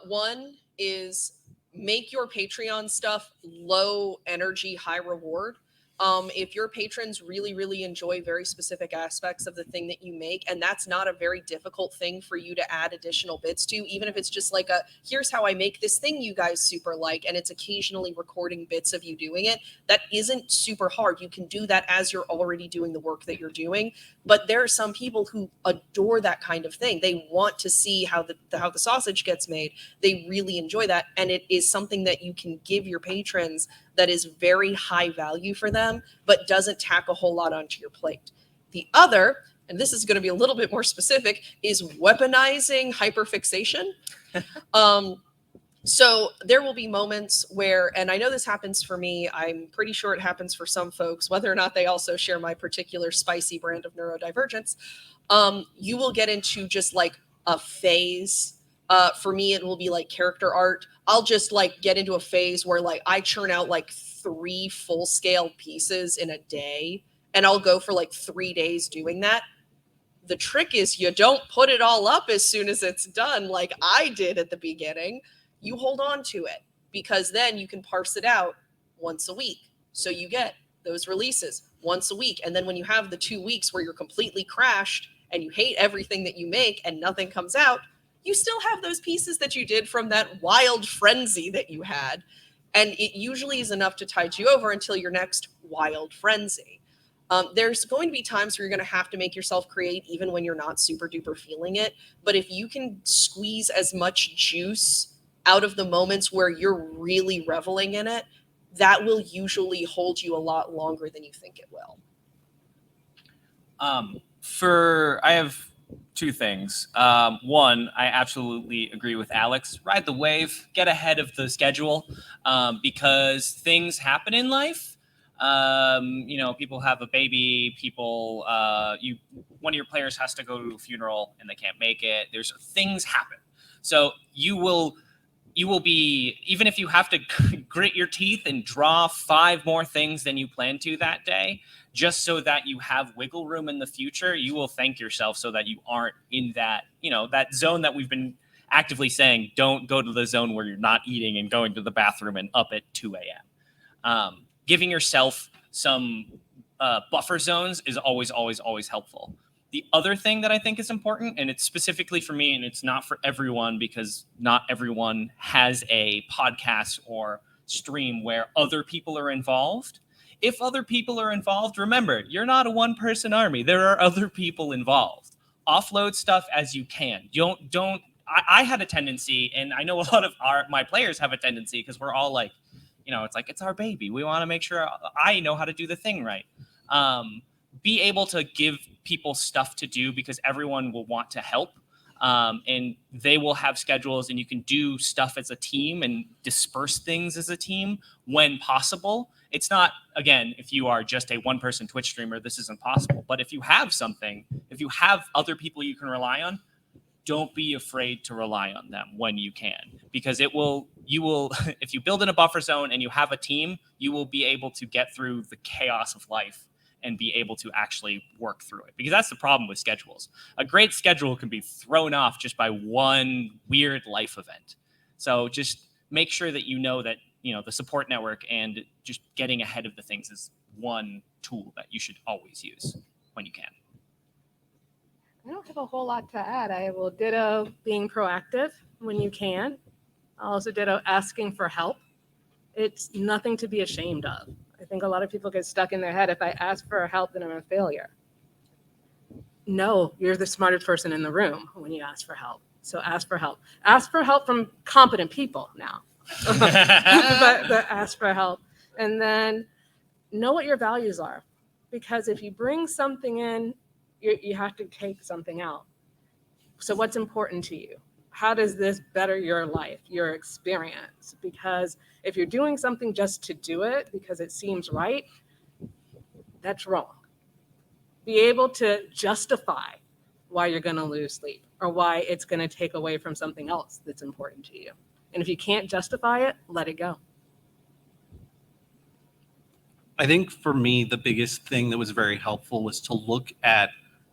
One is make your Patreon stuff low energy, high reward. If your patrons really, really enjoy very specific aspects of the thing that you make, and that's not a very difficult thing for you to add additional bits to, even if it's just like here's how I make this thing you guys super like, and it's occasionally recording bits of you doing it, that isn't super hard. You can do that as you're already doing the work that you're doing. But there are some people who adore that kind of thing. They want to see how the sausage gets made. They really enjoy that. And it is something that you can give your patrons that is very high value for them, but doesn't tack a whole lot onto your plate. The other, and this is going to be a little bit more specific, is weaponizing hyperfixation. So there will be moments where, and I know this happens for me, I'm pretty sure it happens for some folks, whether or not they also share my particular spicy brand of neurodivergence, you will get into just like a phase. For me, it will be like character art. I'll just like get into a phase where like I churn out like 3 full-scale pieces in a day, and I'll go for like 3 days doing that. The trick is you don't put it all up as soon as it's done like I did at the beginning. You hold on to it, because then you can parse it out once a week. So you get those releases once a week. And then when you have the 2 weeks where you're completely crashed and you hate everything that you make and nothing comes out, you still have those pieces that you did from that wild frenzy that you had. And it usually is enough to tide you over until your next wild frenzy. There's going to be times where you're going to have to make yourself create even when you're not super duper feeling it. But if you can squeeze as much juice out of the moments where you're really reveling in it, that will usually hold you a lot longer than you think it will. I have 2 things. One, I absolutely agree with Alex. Ride the wave, get ahead of the schedule, because things happen in life. People have a baby, one of your players has to go to a funeral and they can't make it. There's things happen. So you will be, even if you have to grit your teeth and draw 5 more things than you planned to that day, just so that you have wiggle room in the future. You will thank yourself so that you aren't in that, that zone that we've been actively saying, don't go to the zone where you're not eating and going to the bathroom and up at 2 a.m. Giving yourself some buffer zones is always, always, always helpful. The other thing that I think is important, and it's specifically for me, and it's not for everyone because not everyone has a podcast or stream where other people are involved. If other people are involved, remember, you're not a one-person army. There are other people involved. Offload stuff as you can. I had a tendency, and I know a lot of my players have a tendency because we're all like, it's our baby. We want to make sure I know how to do the thing right. Be able to give people stuff to do because everyone will want to help, and they will have schedules, and you can do stuff as a team and disperse things as a team when possible. It's not, again, if you are just a one-person Twitch streamer, this isn't possible. But if you have something, if you have other people you can rely on, don't be afraid to rely on them when you can, because you will, if you build in a buffer zone and you have a team, you will be able to get through the chaos of life and be able to actually work through it. Because that's the problem with schedules. A great schedule can be thrown off just by one weird life event. So just make sure that that, the support network and just getting ahead of the things is one tool that you should always use when you can. I don't have a whole lot to add. I will ditto being proactive when you can. I'll also ditto asking for help. It's nothing to be ashamed of. I think a lot of people get stuck in their head. If I ask for help, then I'm a failure. No, you're the smartest person in the room when you ask for help. So ask for help. Ask for help from competent people now. but ask for help. And then know what your values are. Because if you bring something in, you have to take something out. So what's important to you? How does this better your life, your experience? Because if you're doing something just to do it because it seems right, that's wrong. Be able to justify why you're going to lose sleep or why it's going to take away from something else that's important to you. And if you can't justify it, let it go. I think for me, the biggest thing that was very helpful was to look at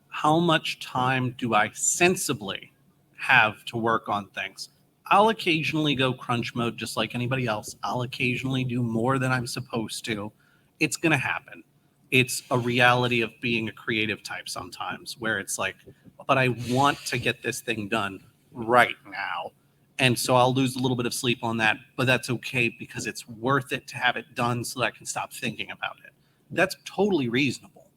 how much time do I sensibly have to work on things. I'll occasionally go crunch mode just like anybody else. I'll occasionally do more than I'm supposed to. It's going to happen. It's a reality of being a creative type sometimes where it's like, but I want to get this thing done right now. And so I'll lose a little bit of sleep on that, but that's okay because it's worth it to have it done so that I can stop thinking about it. That's totally reasonable.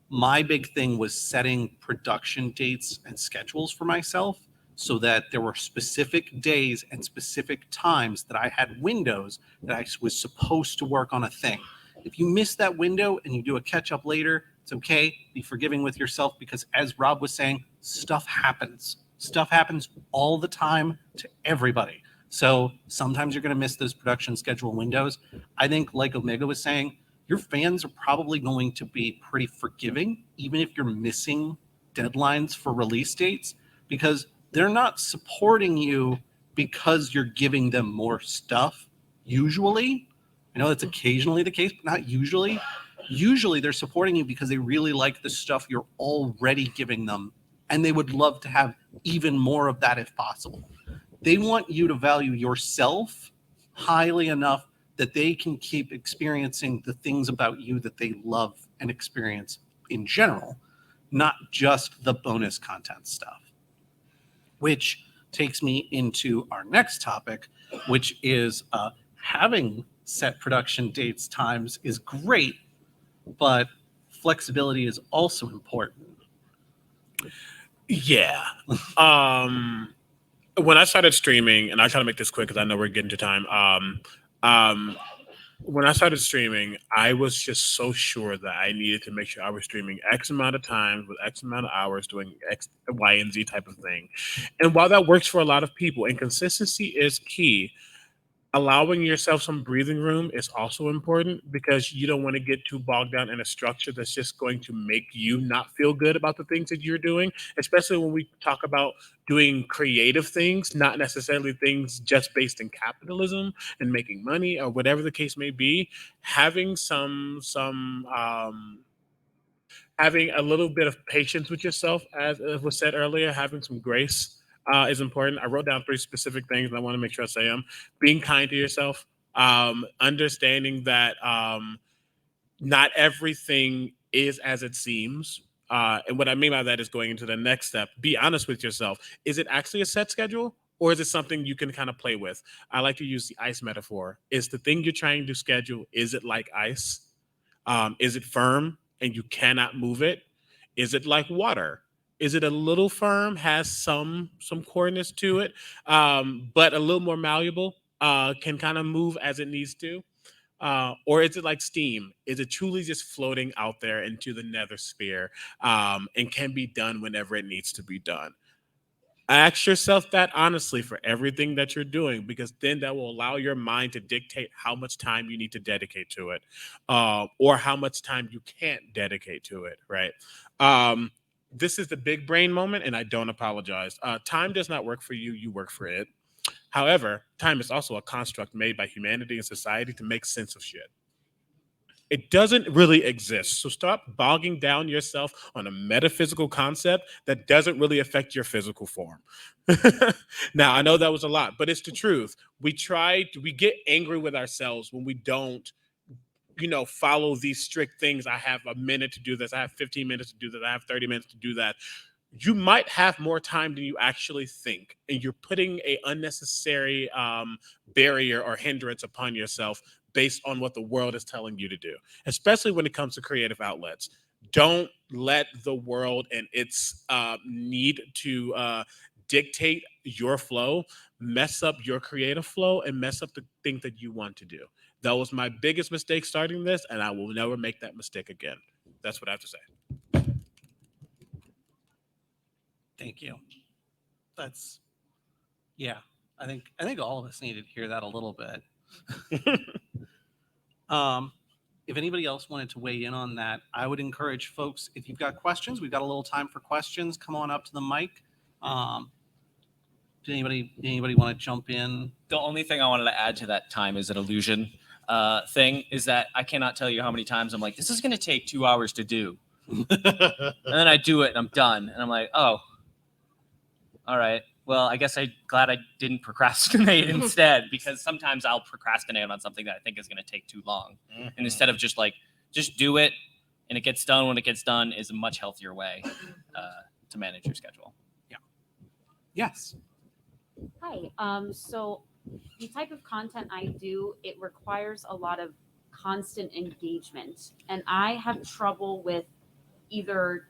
My big thing was setting production dates and schedules for myself so that there were specific days and specific times that I had windows that I was supposed to work on a thing. If you miss that window and you do a catch up later, it's okay. Be forgiving with yourself because as Rob was saying, stuff happens. Stuff happens all the time to everybody. So sometimes you're going to miss those production schedule windows. I think like Omega was saying, your fans are probably going to be pretty forgiving, even if you're missing deadlines for release dates, because they're not supporting you because you're giving them more stuff. Usually, I know that's occasionally the case, but not usually. Usually they're supporting you because they really like the stuff you're already giving them, and they would love to have even more of that if possible. They want you to value yourself highly enough that they can keep experiencing the things about you that they love and experience in general, not just the bonus content stuff. Which takes me into our next topic, which is having set production dates times is great, but flexibility is also important. Yeah. When I started streaming, and I try to make this quick because I know we're getting to time. When I started streaming, I was just so sure that I needed to make sure I was streaming X amount of times with X amount of hours doing X, Y, and Z type of thing. And while that works for a lot of people, and consistency is key, allowing yourself some breathing room is also important because you don't want to get too bogged down in a structure that's just going to make you not feel good about the things that you're doing, especially when we talk about doing creative things, not necessarily things just based in capitalism and making money or whatever the case may be. Having having a little bit of patience with yourself, as was said earlier, having some grace is important. I wrote down 3 specific things, and I want to make sure I say them. Being kind to yourself, understanding that not everything is as it seems. And what I mean by that is going into the next step. Be honest with yourself. Is it actually a set schedule? Or is it something you can kind of play with? I like to use the ice metaphor. Is the thing you're trying to schedule, is it like ice? Is it firm and you cannot move it? Is it like water? Is it a little firm, has some coreness to it, but a little more malleable, can kind of move as it needs to? Or is it like steam? Is it truly just floating out there into the nether sphere, and can be done whenever it needs to be done? Ask yourself that honestly for everything that you're doing, because then that will allow your mind to dictate how much time you need to dedicate to it, or how much time you can't dedicate to it, right? This is the big brain moment, and I don't apologize. Time does not work for you, you work for it. However, time is also a construct made by humanity and society to make sense of shit. It doesn't really exist. So stop bogging down yourself on a metaphysical concept that doesn't really affect your physical form. Now, I know that was a lot, but it's the truth. We get angry with ourselves when we don't, follow these strict things. I have a minute to do this. I have 15 minutes to do this. I have 30 minutes to do that. You might have more time than you actually think, and you're putting a unnecessary barrier or hindrance upon yourself based on what the world is telling you to do, especially when it comes to creative outlets. Don't let the world and its need to dictate your flow mess up your creative flow and mess up the thing that you want to do. That was my biggest mistake starting this, and I will never make that mistake again. That's what I have to say. Thank you. That's, yeah. I think all of us needed to hear that a little bit. If anybody else wanted to weigh in on that, I would encourage folks, if you've got questions, we've got a little time for questions. Come on up to the mic. Did anybody want to jump in? The only thing I wanted to add to that time is an illusion thing is that I cannot tell you how many times I'm like, this is going to take 2 hours to do. And then I do it and I'm done. And I'm like, oh, all right. Well, I guess I'm glad I didn't procrastinate instead, because sometimes I'll procrastinate on something that I think is going to take too long. Mm-hmm. And instead of just do it and it gets done when it gets done is a much healthier way to manage your schedule. Yeah. Yes. Hi. So the type of content I do, it requires a lot of constant engagement. And I have trouble with either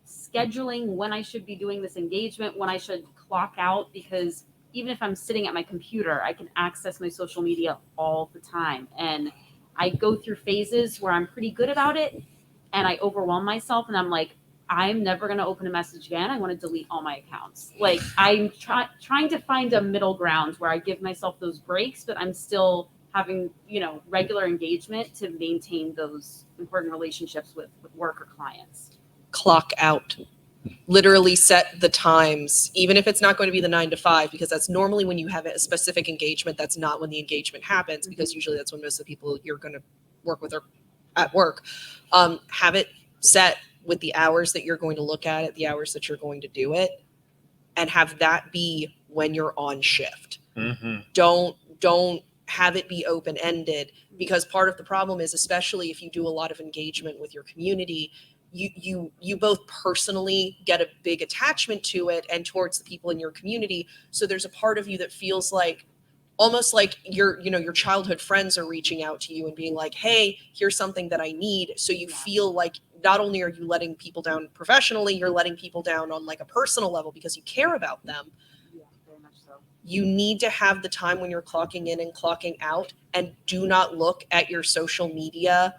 scheduling when I should be doing this engagement, when I should clock out, because even if I'm sitting at my computer, I can access my social media all the time. And I go through phases where I'm pretty good about it and I overwhelm myself and I'm like, I'm never going to open a message again. I want to delete all my accounts. Like I'm trying to find a middle ground where I give myself those breaks, but I'm still having, regular engagement to maintain those important relationships with work or clients. Clock out. Literally set the times, even if it's not going to be the 9 to 5, because that's normally when you have a specific engagement. That's not when the engagement happens, because usually that's when most of the people you're going to work with are at work. Have it set with the hours that you're going to look at it, the hours that you're going to do it, and have that be when you're on shift. Mm-hmm. Don't have it be open-ended, because part of the problem is, especially if you do a lot of engagement with your community, you both personally get a big attachment to it and towards the people in your community. So there's a part of you that feels like almost like your childhood friends are reaching out to you and being like, hey, here's something that I need. So you feel like not only are you letting people down professionally, you're letting people down on like a personal level because you care about them. Yeah, very much so. You need to have the time when you're clocking in and clocking out, and do not look at your social media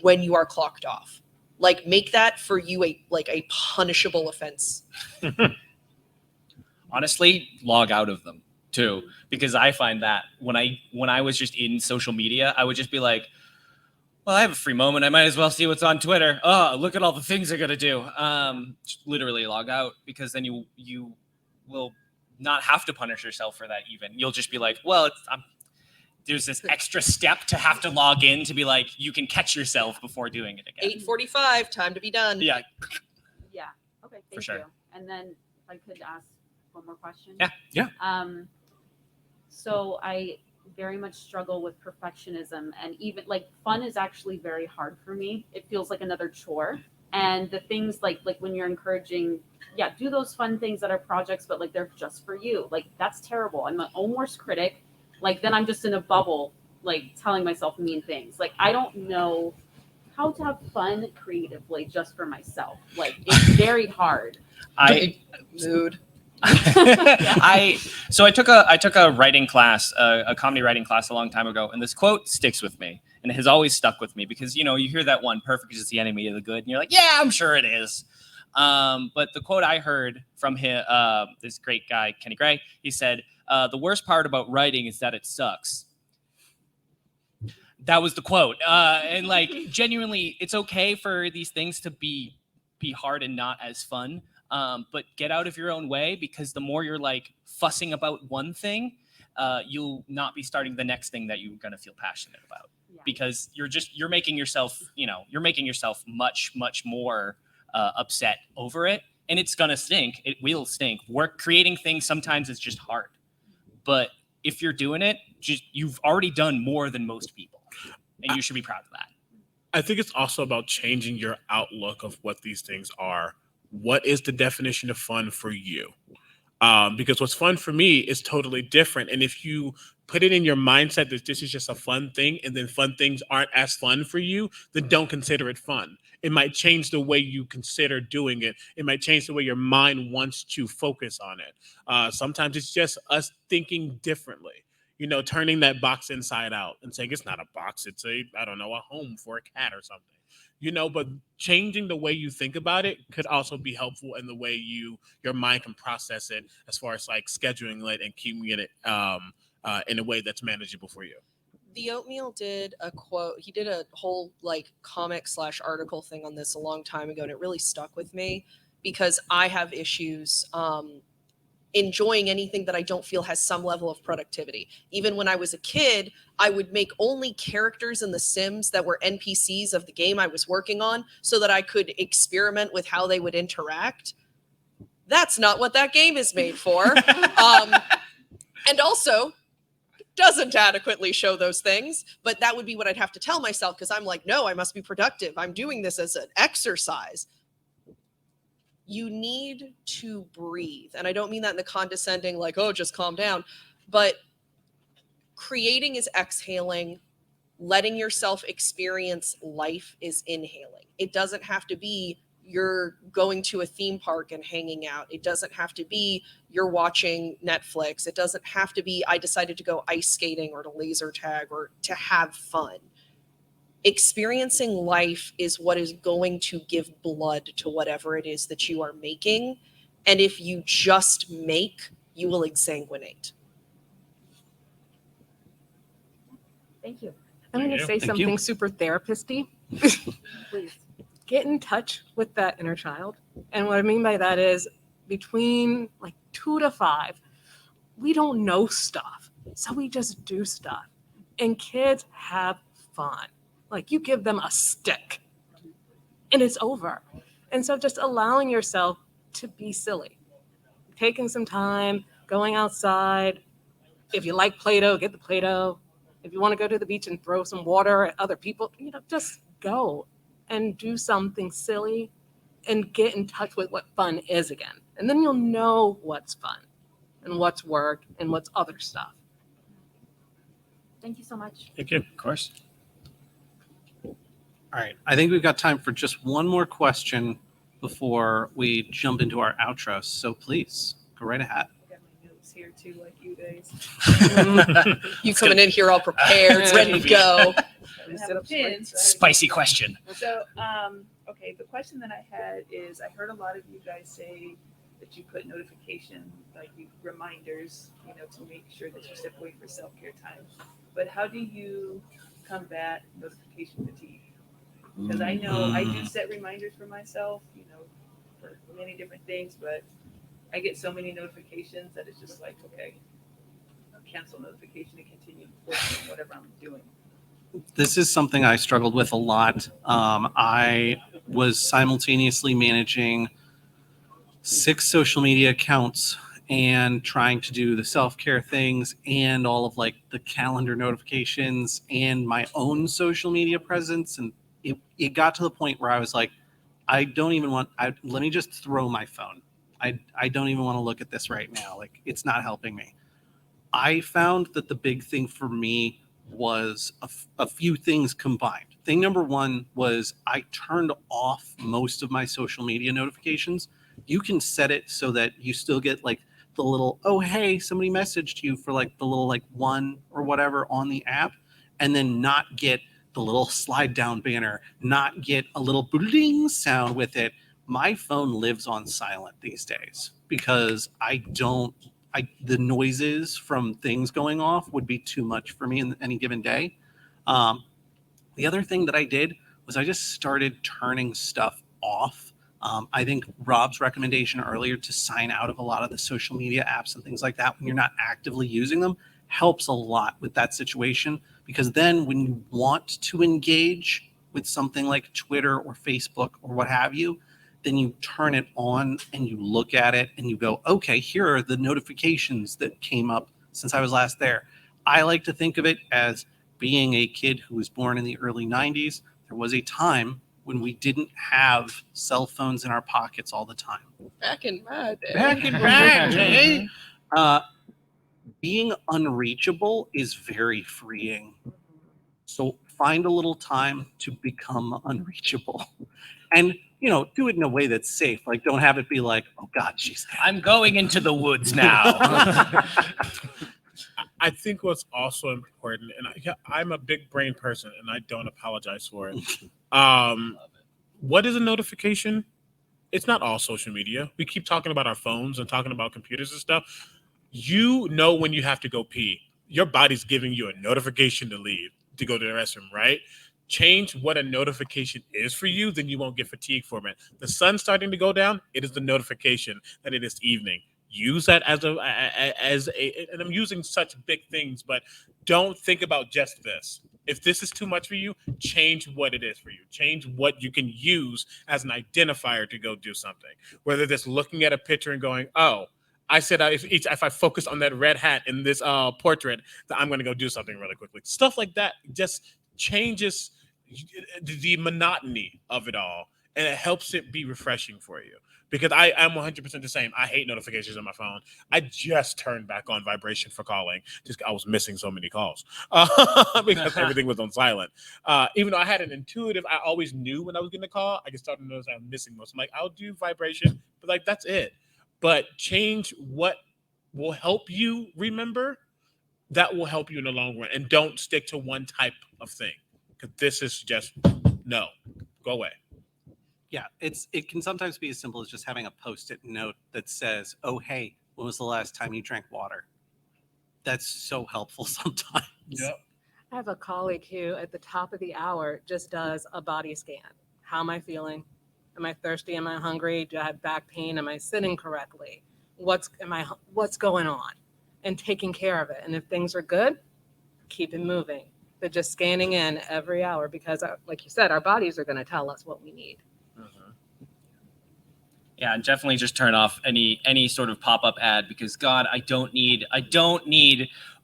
when you are clocked off. Like, make that for you a punishable offense. Honestly, log out of them. too, because I find that when I was just in social media, I would just be like, well, I have a free moment. I might as well see what's on Twitter. Oh, look at all the things they're gonna do. Just literally log out, because then you will not have to punish yourself for that. Even you'll just be like, well, there's this extra step to have to log in to be like, you can catch yourself before doing it again. 8:45, time to be done. Yeah. Yeah. Okay. Thank sure. you. And then if I could ask one more question. Yeah. So I very much struggle with perfectionism, and even like fun is actually very hard for me. It feels like another chore. And the things like when you're encouraging, do those fun things that are projects, but like they're just for you. Like that's terrible. I'm my own worst critic. Like then I'm just in a bubble, like telling myself mean things. Like I don't know how to have fun creatively just for myself. Like it's very hard. Mood. So I took a writing class, a comedy writing class a long time ago, and this quote sticks with me, and it has always stuck with me, because you hear that one, perfect is the enemy of the good, and you're like, yeah, I'm sure it is. But the quote I heard from him, this great guy Kenny Gray, he said, the worst part about writing is that it sucks. That was the quote. And like genuinely, it's okay for these things to be hard and not as fun. But get out of your own way, because the more you're like fussing about one thing, you'll not be starting the next thing that you're going to feel passionate about, because you're making yourself, much, much more upset over it. And it's going to stink. It will stink. Creating things sometimes is just hard. But if you're doing it, you've already done more than most people, and you should be proud of that. I think it's also about changing your outlook of what these things are. What is the definition of fun for you? Because what's fun for me is totally different. And if you put it in your mindset that this is just a fun thing, and then fun things aren't as fun for you, then don't consider it fun. It might change the way you consider doing it. It might change the way your mind wants to focus on it. Sometimes it's just us thinking differently. Turning that box inside out and saying it's not a box, it's a home for a cat or something. But changing the way you think about it could also be helpful in the way your mind can process it, as far as like scheduling it and keeping it in a way that's manageable for you. The Oatmeal did a quote. He did a whole like comic/article thing on this a long time ago, and it really stuck with me, because I have issues enjoying anything that I don't feel has some level of productivity. Even when I was a kid, I would make only characters in The Sims that were NPCs of the game I was working on, so that I could experiment with how they would interact. That's not what that game is made for. And also doesn't adequately show those things, but that would be what I'd have to tell myself, because I'm like, no, I must be productive. I'm doing this as an exercise. You need to breathe. And I don't mean that in the condescending, like, oh, just calm down. But creating is exhaling. Letting yourself experience life is inhaling. It doesn't have to be you're going to a theme park and hanging out. It doesn't have to be you're watching Netflix. It doesn't have to be I decided to go ice skating or to laser tag or to have fun. Experiencing life is what is going to give blood to whatever it is that you are making. And if you just make, you will exsanguinate. Thank you. I'm going to say Thank something you. super therapist-y. Please. Get in touch with that inner child. And what I mean by that is between like 2 to 5, we don't know stuff. So we just do stuff. And kids have fun. Like you give them a stick and it's over. And so just allowing yourself to be silly, taking some time, going outside. If you like Play-Doh, get the Play-Doh. If you want to go to the beach and throw some water at other people, just go and do something silly and get in touch with what fun is again. And then you'll know what's fun and what's work and what's other stuff. Thank you so much. Thank you. Of course. All right. I think we've got time for just one more question before we jump into our outro. So please go right ahead. I got my notes here too, like you guys. You coming in here all prepared, ready to go. I have pins, right? Spicy question. So, okay, the question that I had is, I heard a lot of you guys say that you put notification, like you reminders, to make sure that you step away for self-care time. But how do you combat notification fatigue? Because I know I do set reminders for myself, for many different things, but I get so many notifications that it's just like, okay, cancel notification and continue working on whatever I'm doing. This is something I struggled with a lot. I was simultaneously managing 6 social media accounts and trying to do the self-care things and all of like the calendar notifications and my own social media presence. And it got to the point where I was like, I don't even want, let me just throw my phone. I don't even want to look at this right now. Like, it's not helping me. I found that the big thing for me was a few things combined. Thing number one was I turned off most of my social media notifications. You can set it so that you still get like the little, oh, hey, somebody messaged you for like the little like one or whatever on the app, and then not get the little slide down banner, not get a little bling sound with it. My phone lives on silent these days because the noises from things going off would be too much for me in any given day. The other thing that I did was I just started turning stuff off. I think Rob's recommendation earlier to sign out of a lot of the social media apps and things like that when you're not actively using them helps a lot with that situation, because then when you want to engage with something like Twitter or Facebook or what have you, then you turn it on and you look at it and you go, okay, here are the notifications that came up since I was last there. I like to think of it as being a kid who was born in the early 90s. There was a time when we didn't have cell phones in our pockets all the time. Back in my day. Back in my day. Being unreachable is very freeing. So find a little time to become unreachable. And, do it in a way that's safe. Like, don't have it be like, oh, God, she's dead. I'm going into the woods now. I think what's also important, and I'm a big brain person, and I don't apologize for it. What is a notification? It's not all social media. We keep talking about our phones and talking about computers and stuff. You know when you have to go pee. Your body's giving you a notification to leave, to go to the restroom, right? Change what a notification is for you, then you won't get fatigued from it. The sun's starting to go down, it is the notification that it is evening. Use that as a, and I'm using such big things, but don't think about just this. If this is too much for you, change what it is for you. Change what you can use as an identifier to go do something. Whether that's looking at a picture and going, oh, I said if I focus on that red hat in this portrait, that I'm going to go do something really quickly. Stuff like that just changes the monotony of it all, and it helps it be refreshing for you. Because I am 100% the same. I hate notifications on my phone. I just turned back on vibration for calling. I was missing so many calls because everything was on silent. Even though I had an intuitive, I always knew when I was getting a call. I just started to notice I'm missing most. I'm like, I'll do vibration, but like that's it. But change what will help you remember. That will help you in the long run, and don't stick to one type of thing. Because this is just no, go away. Yeah, it can sometimes be as simple as just having a Post-it note that says, oh, hey, when was the last time you drank water? That's so helpful sometimes. Yep. I have a colleague who at the top of the hour just does a body scan. How am I feeling? Am I thirsty? Am I hungry? Do I have back pain? Am I sitting correctly? What's going on? And taking care of it. And if things are good, keep it moving. But just scanning in every hour because, like you said, our bodies are going to tell us what we need. Yeah, and definitely just turn off any sort of pop-up ad because God, I don't need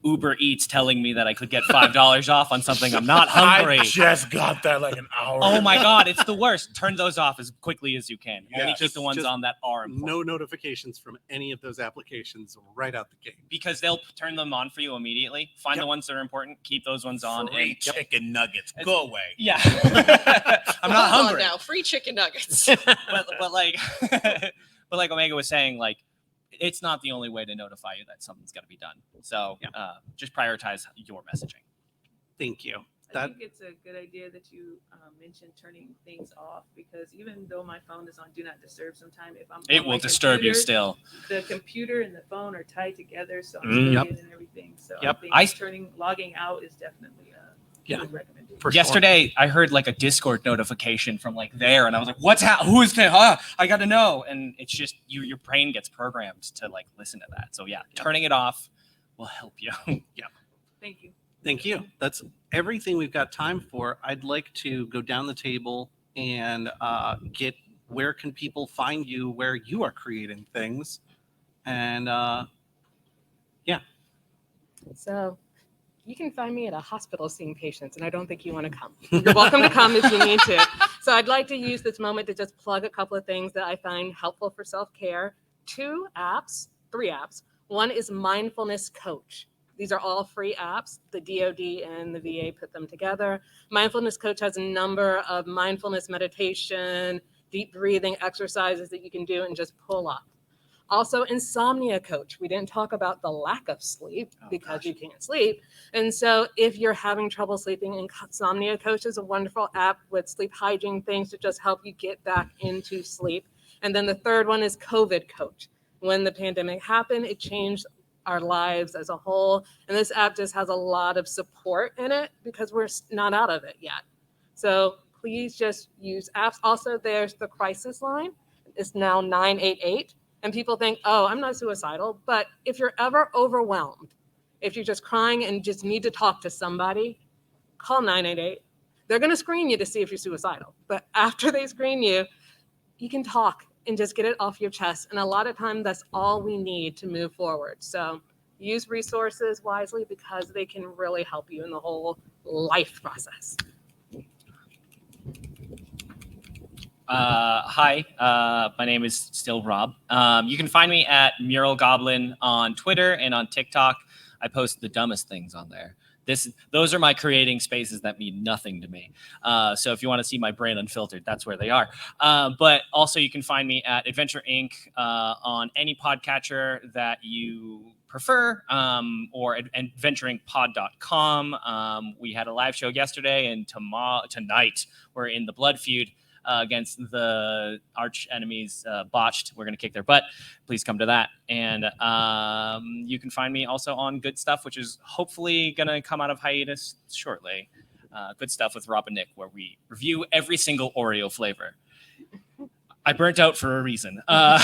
Uber Eats telling me that I could get $5 off on something I'm not hungry. I just got that like an hour Oh ago. my God, it's the worst. Turn those off as quickly as you can. Yeah. Only keep the ones Just on that are important. No notifications from any of those applications right out the gate. Because they'll turn them on for you immediately. Find Yep. the ones that are important, keep those ones on. Free chicken nuggets. Go away. Yeah. I'm not Hold on hungry. now. Free chicken nuggets. but like but like Omega was saying, like it's not the only way to notify you that something's got to be done. So just prioritize your messaging. Thank you. I think it's a good idea that you mentioned turning things off, because even though my phone is on Do Not Disturb sometime, if I'm It on will my disturb you computer, still. the computer and the phone are tied together, so I'm Mm. muted and everything. So Yep. I think logging out is definitely a Yeah. good recommendation. For sure. Yesterday, I heard like a Discord notification from like there, and I was like, "What's who is there? I got to know." And it's just your brain gets programmed to like listen to that. So yeah, turning it off will help you. Thank you. Thank you. That's everything we've got time for. I'd like to go down the table and get where can people find you where you are creating things. And So you can find me at a hospital seeing patients, and I don't think you want to come. You're welcome to come if you need to. So I'd like to use this moment to just plug a couple of things that I find helpful for self-care. 3 apps. One is Mindfulness Coach. These are all free apps. The DoD and the VA put them together. Mindfulness Coach has a number of mindfulness meditation, deep breathing exercises that you can do and just pull up. Also, Insomnia Coach. We didn't talk about the lack of sleep because you can't sleep. And so if you're having trouble sleeping, Insomnia Coach is a wonderful app with sleep hygiene things to just help you get back into sleep. And then the third one is COVID Coach. When the pandemic happened, it changed our lives as a whole. And this app just has a lot of support in it because we're not out of it yet. So please just use apps. Also, there's the crisis line. It's now 988. And people think, oh, I'm not suicidal. But if you're ever overwhelmed, if you're just crying and just need to talk to somebody, call 988. They're going to screen you to see if you're suicidal. But after they screen you, you can talk and just get it off your chest. And a lot of times that's all we need to move forward. So use resources wisely because they can really help you in the whole life process. Hi, my name is still Rob. You can find me at Mural Goblin on Twitter and on TikTok. I post the dumbest things on there. Those are my creating spaces that mean nothing to me. So if you want to see my brain unfiltered, that's where they are. But also you can find me at Adventure Inc. On any podcatcher that you prefer, or adventuringpod.com. We had a live show yesterday, and tonight we're in the Blood Feud against the arch enemies, Botched. We're going to kick their butt. Please come to that. And you can find me also on Good Stuff, which is hopefully going to come out of hiatus shortly. Good Stuff with Rob and Nick, where we review every single Oreo flavor. I burnt out for a reason. My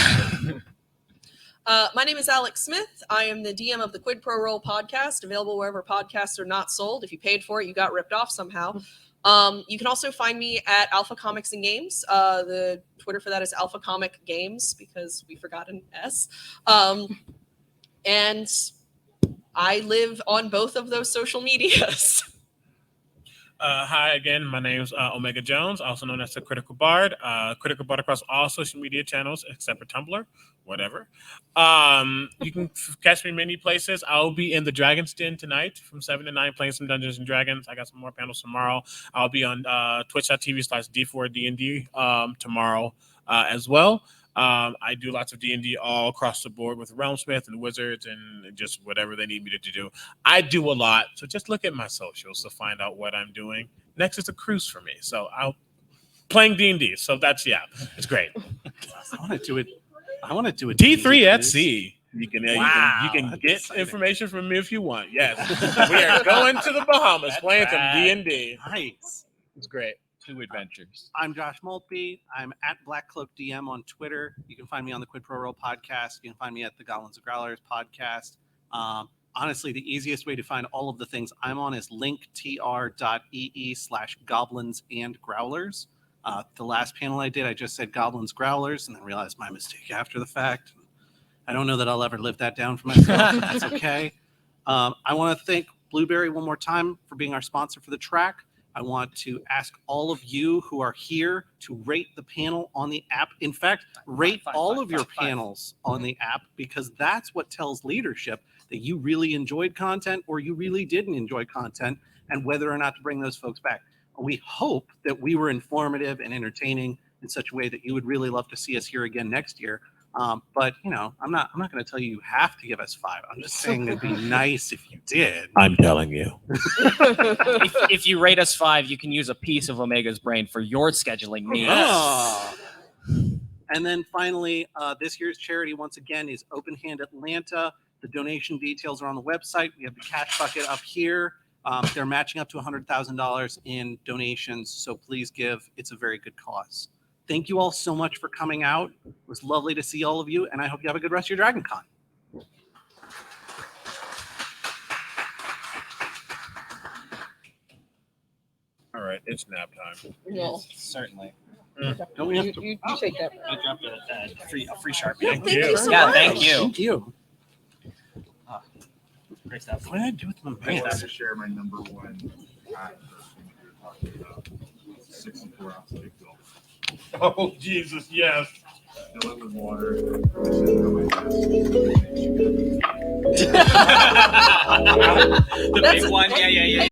name is Alex Smith. I am the DM of the Quid Pro Roll podcast, available wherever podcasts are not sold. If you paid for it, you got ripped off somehow. You can also find me at Alpha Comics and Games. The Twitter for that is Alpha Comic Games because we forgot an S. And I live on both of those social medias. Hi again, my name is Omega Jones, also known as the Critical Bard. Critical Bard across all social media channels except for Tumblr, whatever. You can catch me many places. I'll be in the Dragon's Den tonight from 7 to 9 playing some Dungeons and Dragons. I got some more panels tomorrow. I'll be on twitch.tv/D4DND tomorrow as well. I do lots of D&D all across the board with Realmsmith and Wizards and just whatever they need me to do. I do a lot, so just look at my socials to find out what I'm doing. Next is a cruise for me, so I'll playing D&D. So that's it's great. I want to do it. I want to do a D3 at cruise. sea. You can get That's exciting. information from me if you want. Yes, we are going to the Bahamas playing some D&D. Nice. It's great. 2 adventures. I'm Josh Maltby. I'm at Black Cloak DM on Twitter. You can find me on the Quid Pro Roll podcast. You can find me at the Goblins and Growlers podcast. Honestly, the easiest way to find all of the things I'm on is linktr.ee/goblins and growlers. The last panel I did, I just said Goblins Growlers and then realized my mistake after the fact. I don't know that I'll ever live that down for myself. But that's okay. I want to thank Blueberry one more time for being our sponsor for the track. I want to ask all of you who are here to rate the panel on the app. In fact, rate all of your panels on the app because that's what tells leadership that you really enjoyed content or you really didn't enjoy content and whether or not to bring those folks back. We hope that we were informative and entertaining in such a way that you would really love to see us here again next year. But you know, I'm not going to tell you have to give us 5. I'm just saying it'd be nice if you did. I'm telling you. If you rate us 5, you can use a piece of Omega's brain for your scheduling needs. Ah. And then finally, this year's charity, once again, is Open Hand Atlanta. The donation details are on the website. We have the cash bucket up here. They're matching up to $100,000 in donations, so please give. It's a very good cause. Thank you all so much for coming out. It was lovely to see all of you, and I hope you have a good rest of your DragonCon. All right, it's nap time. Well, Certainly. Don't we have to? you take that. I dropped a free Sharpie. Yeah, thank you so Yeah, much. thank you. Thank you. Great stuff. What did I do with my I mail? wanted to share my number one hack for you're talking about 64-ounce big bill. Oh, Jesus, yes. Fill it with water. Put it on my desk. The big one. Yeah.